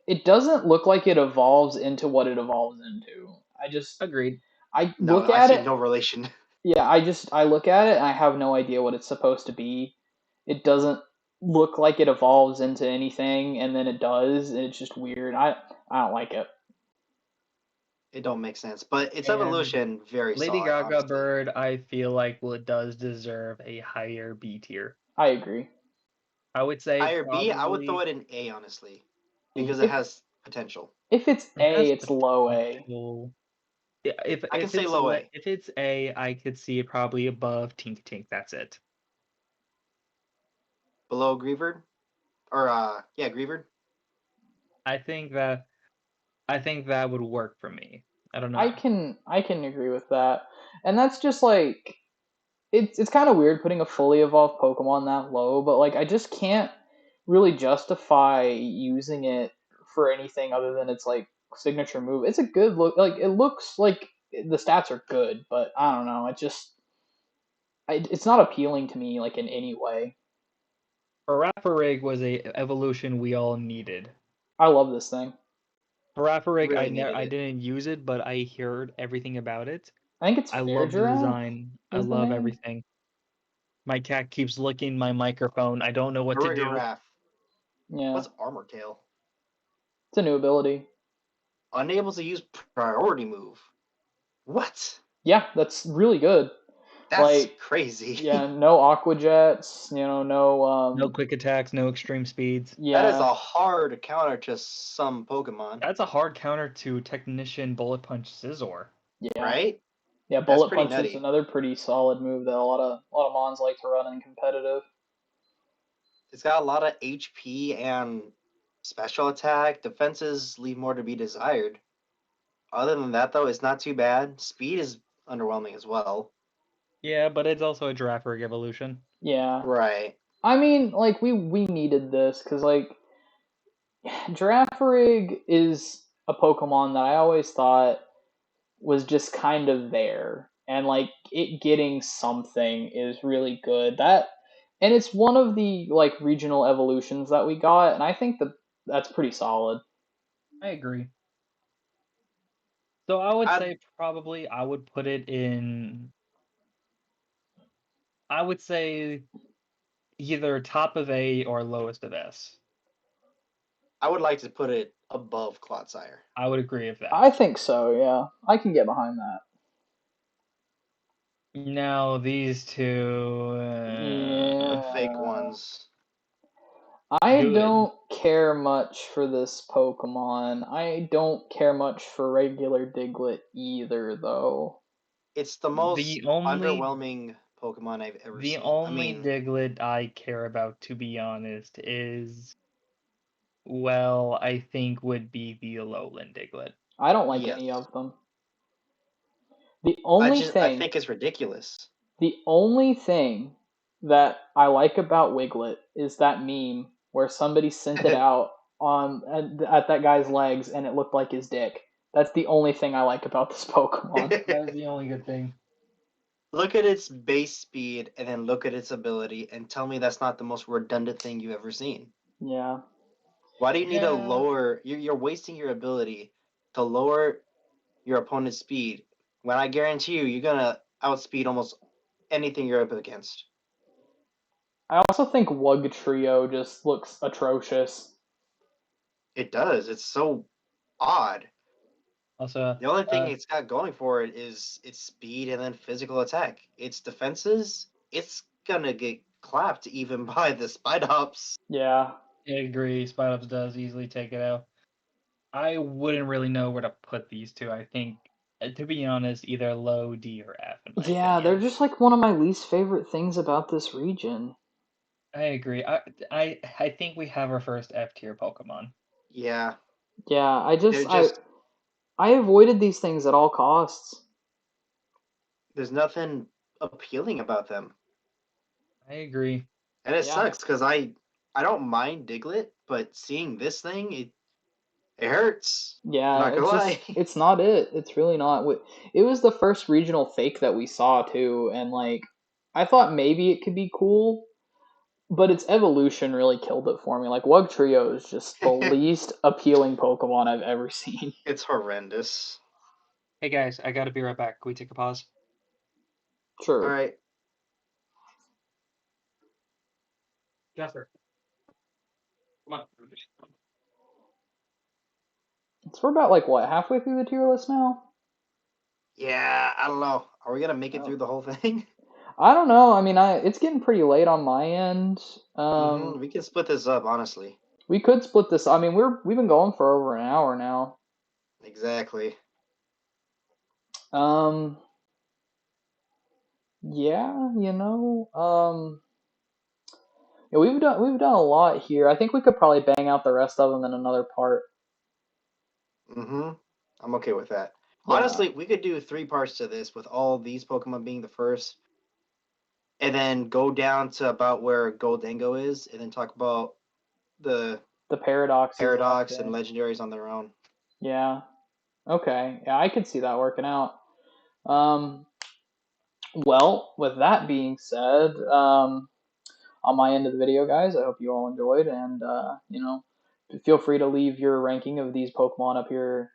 It doesn't look like it evolves into what it evolves into. Agreed. I No, look I at see it. no relation. Yeah, I look at it and I have no idea what it's supposed to be. It doesn't look like it evolves into anything, and then it does, and it's just weird. I don't like it. It don't make sense, but its And evolution very Lady solid. Gaga Honestly, Bird, I feel like it does deserve a higher B tier. I agree. I would say higher B. I would throw probably it in A, honestly, because it If has potential. if it's it A, has it's low A. potential. Yeah, I can say low A. if it's A, I could see it probably above Tink Tink. That's it. Below Greavard, or yeah, Greavard. I think that would work for me. I don't know. I can agree with that, and that's just like it's kind of weird putting a fully evolved Pokemon that low, but like I just can't really justify using it for anything other than its like signature move. It's a good look. Like it looks like the stats are good, but I don't know. It's not appealing to me like in any way. Paraparig was a evolution we all needed. I love this thing. Paraparig, Really needed I it. didn't use it, but I heard everything about it. I think it's I Fair love the Giraffe design. I is the love name. everything. My cat keeps licking my microphone. I don't know what to do. Farigiraf. Yeah, What's Armor Tail? it's a new ability. Unable to use priority move. What? Yeah, that's really good. That's Like, crazy. yeah, no Aqua Jets. You know, no No quick attacks, no extreme speeds. Yeah, That is a hard counter to some Pokemon, That's a hard counter to Technician Bullet Punch Scizor. yeah, right? yeah. That's Bullet pretty Punch is nutty. another pretty solid move that a lot of mons like to run in competitive. It's got a lot of HP and special attack. Defenses leave more to be desired. Other than that, though, it's not too bad. Speed is underwhelming as well. Yeah, but it's also a Girafarig evolution. Yeah, Right. I mean, like we needed this because like Girafarig is a Pokemon that I always thought was just kind of there, and like it getting something is really good. And it's one of the like regional evolutions that we got, and I think that's pretty solid. I agree. So I would I'd, say probably I would put it in. I would say either top of A or lowest of S. I would like to put it above Clodsire. I would agree with that. I think so. Yeah, I can get behind that. Now these two. Yeah. The fake ones. I Do it. don't care much for this Pokemon. I don't care much for regular Diglett either, though. It's the most The only underwhelming Pokemon I've ever the seen. only Diglett I care about, to be honest, is I think would be the Alolan Diglett. I don't like Yes. any of them. The only I think it's ridiculous. The only thing that I like about Wiglet is that meme where somebody sent it out at that guy's legs and it looked like his dick. That's the only thing I like about this Pokemon. That is the only good thing. Look at its base speed and then look at its ability and tell me that's not the most redundant thing you've ever seen. Yeah. Why do you need to Yeah. lower? You're wasting your ability to lower your opponent's speed when I guarantee you're gonna outspeed almost anything you're up against. I also think Wug Trio just looks atrocious. It does. It's so odd. Also, The only thing it's got going for it is its speed and then physical attack. Its defenses, it's gonna get clapped even by the Spidops. Yeah. I agree. Spidops does easily take it out. I wouldn't really know where to put these two. I think, to be honest, either low D or F in my Yeah, they're opinion. just like one of my least favorite things about this region. I agree. I think we have our first F tier Pokemon. Yeah, Yeah, they're just I avoided these things at all costs. there's nothing appealing about them, I agree. and it Yeah. sucks because I don't mind Diglett, but seeing this thing it hurts. I'm Yeah, not gonna it's lie. just it's not it. It's really not. It was the first regional fake that we saw too, and like I thought maybe it could be cool, but its evolution really killed it for me. Like Wug Trio is just the least appealing Pokemon I've ever seen. It's horrendous. Hey guys, I gotta be right back. Can we take a pause? All Sure. right, Jasper, come on. So we're about like what, halfway through the tier list now? yeah, I don't know. Are we gonna make it Oh. through the whole thing? I don't know. I mean, it's getting pretty late on my end. We can split this up, honestly. We could split this. I mean, we've been going for over an hour now. Exactly. Um, yeah, yeah, we've done a lot here. I think we could probably bang out the rest of them in another part. I'm okay with that. Yeah, Honestly, we could do 3 parts to this with all these Pokemon being the first, and then go down to about where Goldango is, and then talk about the the paradoxes Paradox after. and Legendaries on their own. Yeah. Okay. Yeah, I could see that working out. Um, well, with that being said, on my end of the video, guys, I hope you all enjoyed, and feel free to leave your ranking of these Pokemon up here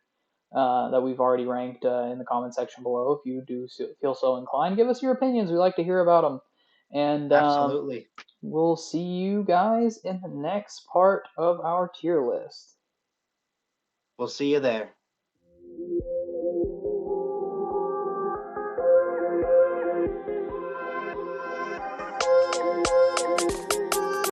that we've already ranked in the comment section below. If you do feel so inclined, give us your opinions. We like to hear about them, and Absolutely. we'll see you guys in the next part of our tier list. We'll see you there.